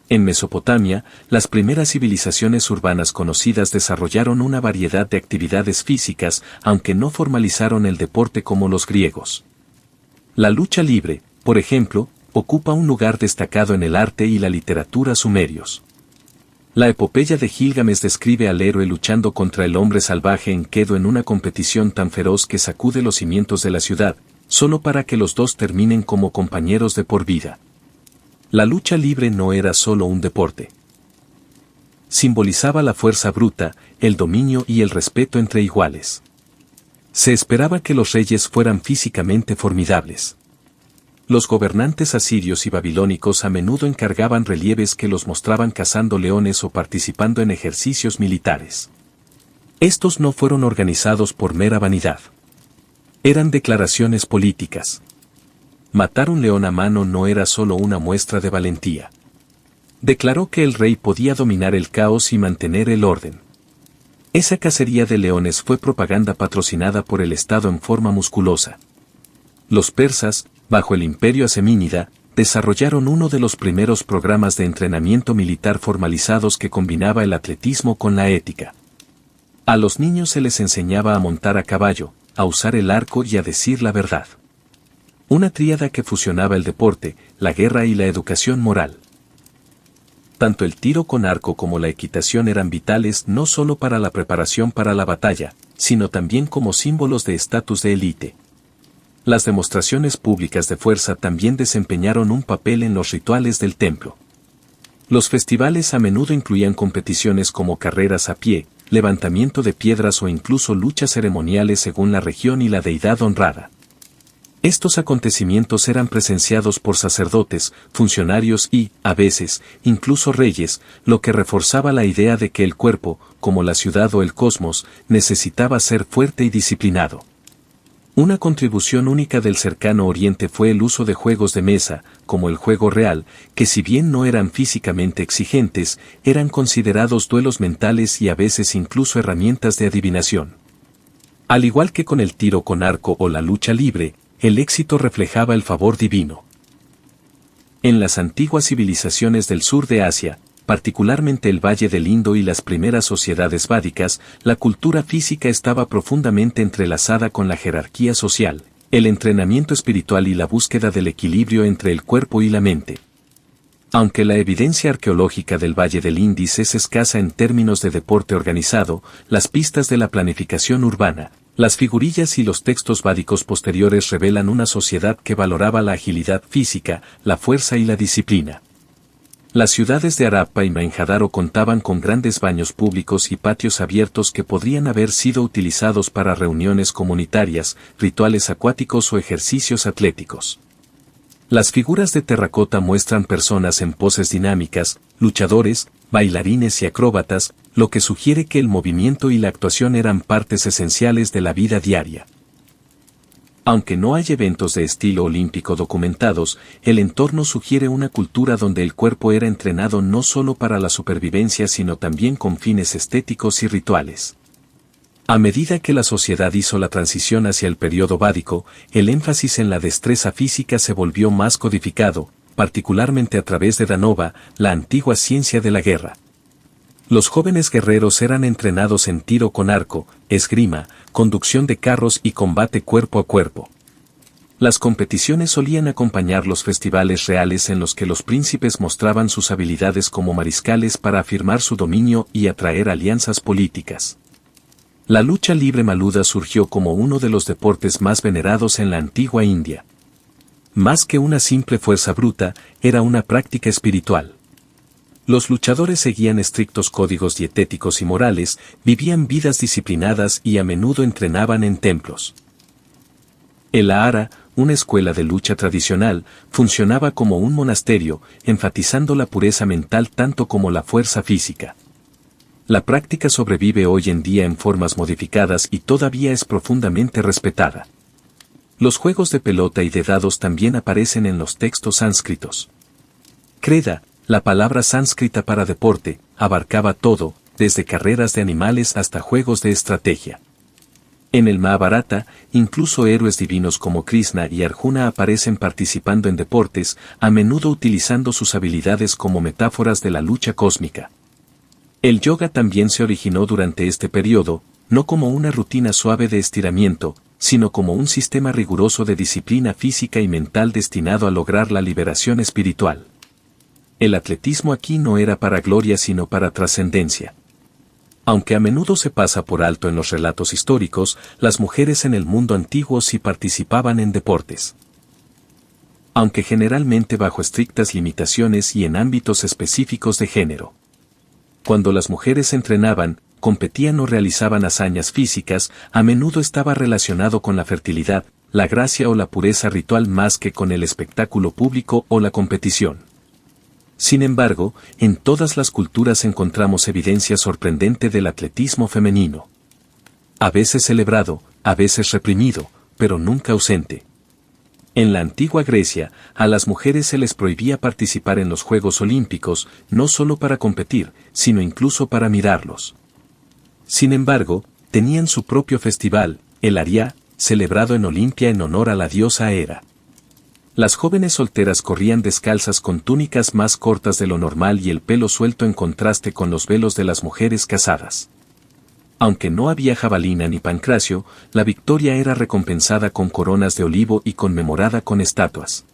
En Mesopotamia, las primeras civilizaciones urbanas conocidas desarrollaron una variedad de actividades físicas, aunque no formalizaron el deporte como los griegos. La lucha libre, por ejemplo, ocupa un lugar destacado en el arte y la literatura sumerios. La epopeya de Gilgamesh describe al héroe luchando contra el hombre salvaje en Kedo en una competición tan feroz que sacude los cimientos de la ciudad, solo para que los dos terminen como compañeros de por vida. La lucha libre no era solo un deporte. Simbolizaba la fuerza bruta, el dominio y el respeto entre iguales. Se esperaba que los reyes fueran físicamente formidables. Los gobernantes asirios y babilónicos a menudo encargaban relieves que los mostraban cazando leones o participando en ejercicios militares. Estos no fueron organizados por mera vanidad. Eran declaraciones políticas. Matar un león a mano no era solo una muestra de valentía. Declaró que el rey podía dominar el caos y mantener el orden. Esa cacería de leones fue propaganda patrocinada por el Estado en forma musculosa. Los persas, bajo el imperio asemínida, desarrollaron uno de los primeros programas de entrenamiento militar formalizados que combinaba el atletismo con la ética. A los niños se les enseñaba a montar a caballo, a usar el arco y a decir la verdad. Una tríada que fusionaba el deporte, la guerra y la educación moral. Tanto el tiro con arco como la equitación eran vitales no solo para la preparación para la batalla, sino también como símbolos de estatus de élite. Las demostraciones públicas de fuerza también desempeñaron un papel en los rituales del templo. Los festivales a menudo incluían competiciones como carreras a pie, levantamiento de piedras o incluso luchas ceremoniales según la región y la deidad honrada. Estos acontecimientos eran presenciados por sacerdotes, funcionarios y, a veces, incluso reyes, lo que reforzaba la idea de que el cuerpo, como la ciudad o el cosmos, necesitaba ser fuerte y disciplinado. Una contribución única del cercano Oriente fue el uso de juegos de mesa, como el juego real, que si bien no eran físicamente exigentes, eran considerados duelos mentales y a veces incluso herramientas de adivinación. Al igual que con el tiro con arco o la lucha libre, el éxito reflejaba el favor divino. En las antiguas civilizaciones del sur de Asia, particularmente el Valle del Indo y las primeras sociedades vádicas, la cultura física estaba profundamente entrelazada con la jerarquía social, el entrenamiento espiritual y la búsqueda del equilibrio entre el cuerpo y la mente. Aunque la evidencia arqueológica del Valle del Indus es escasa en términos de deporte organizado, las pistas de la planificación urbana, las figurillas y los textos vádicos posteriores revelan una sociedad que valoraba la agilidad física, la fuerza y la disciplina. Las ciudades de Harappa y Mohenjo-Daro contaban con grandes baños públicos y patios abiertos que podrían haber sido utilizados para reuniones comunitarias, rituales acuáticos o ejercicios atléticos. Las figuras de terracota muestran personas en poses dinámicas, luchadores, bailarines y acróbatas, lo que sugiere que el movimiento y la actuación eran partes esenciales de la vida diaria. Aunque no hay eventos de estilo olímpico documentados, el entorno sugiere una cultura donde el cuerpo era entrenado no solo para la supervivencia sino también con fines estéticos y rituales. A medida que la sociedad hizo la transición hacia el periodo vádico, el énfasis en la destreza física se volvió más codificado, particularmente a través de Danova, la antigua ciencia de la guerra. Los jóvenes guerreros eran entrenados en tiro con arco, esgrima, conducción de carros y combate cuerpo a cuerpo. Las competiciones solían acompañar los festivales reales en los que los príncipes mostraban sus habilidades como mariscales para afirmar su dominio y atraer alianzas políticas. La lucha libre maluda surgió como uno de los deportes más venerados en la antigua India. Más que una simple fuerza bruta, era una práctica espiritual. Los luchadores seguían estrictos códigos dietéticos y morales, vivían vidas disciplinadas y a menudo entrenaban en templos. El Ahara, una escuela de lucha tradicional, funcionaba como un monasterio, enfatizando la pureza mental tanto como la fuerza física. La práctica sobrevive hoy en día en formas modificadas y todavía es profundamente respetada. Los juegos de pelota y de dados también aparecen en los textos sánscritos. Kreda, la palabra sánscrita para deporte, abarcaba todo, desde carreras de animales hasta juegos de estrategia. En el Mahabharata, incluso héroes divinos como Krishna y Arjuna aparecen participando en deportes, a menudo utilizando sus habilidades como metáforas de la lucha cósmica. El yoga también se originó durante este periodo, no como una rutina suave de estiramiento, sino como un sistema riguroso de disciplina física y mental destinado a lograr la liberación espiritual. El atletismo aquí no era para gloria sino para trascendencia. Aunque a menudo se pasa por alto en los relatos históricos, las mujeres en el mundo antiguo sí participaban en deportes. Aunque generalmente bajo estrictas limitaciones y en ámbitos específicos de género. Cuando las mujeres entrenaban, competían o realizaban hazañas físicas, a menudo estaba relacionado con la fertilidad, la gracia o la pureza ritual más que con el espectáculo público o la competición. Sin embargo, en todas las culturas encontramos evidencia sorprendente del atletismo femenino. A veces celebrado, a veces reprimido, pero nunca ausente. En la antigua Grecia, a las mujeres se les prohibía participar en los Juegos Olímpicos, no solo para competir, sino incluso para mirarlos. Sin embargo, tenían su propio festival, el Aria, celebrado en Olimpia en honor a la diosa Hera. Las jóvenes solteras corrían descalzas con túnicas más cortas de lo normal y el pelo suelto en contraste con los velos de las mujeres casadas. Aunque no había jabalina ni pancracio, la victoria era recompensada con coronas de olivo y conmemorada con estatuas.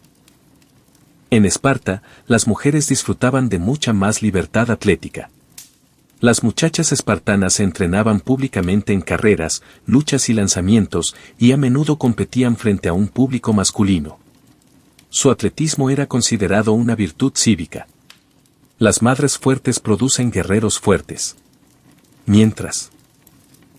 En Esparta, las mujeres disfrutaban de mucha más libertad atlética. Las muchachas espartanas se entrenaban públicamente en carreras, luchas y lanzamientos, y a menudo competían frente a un público masculino. Su atletismo era considerado una virtud cívica. Las madres fuertes producen guerreros fuertes. Mientras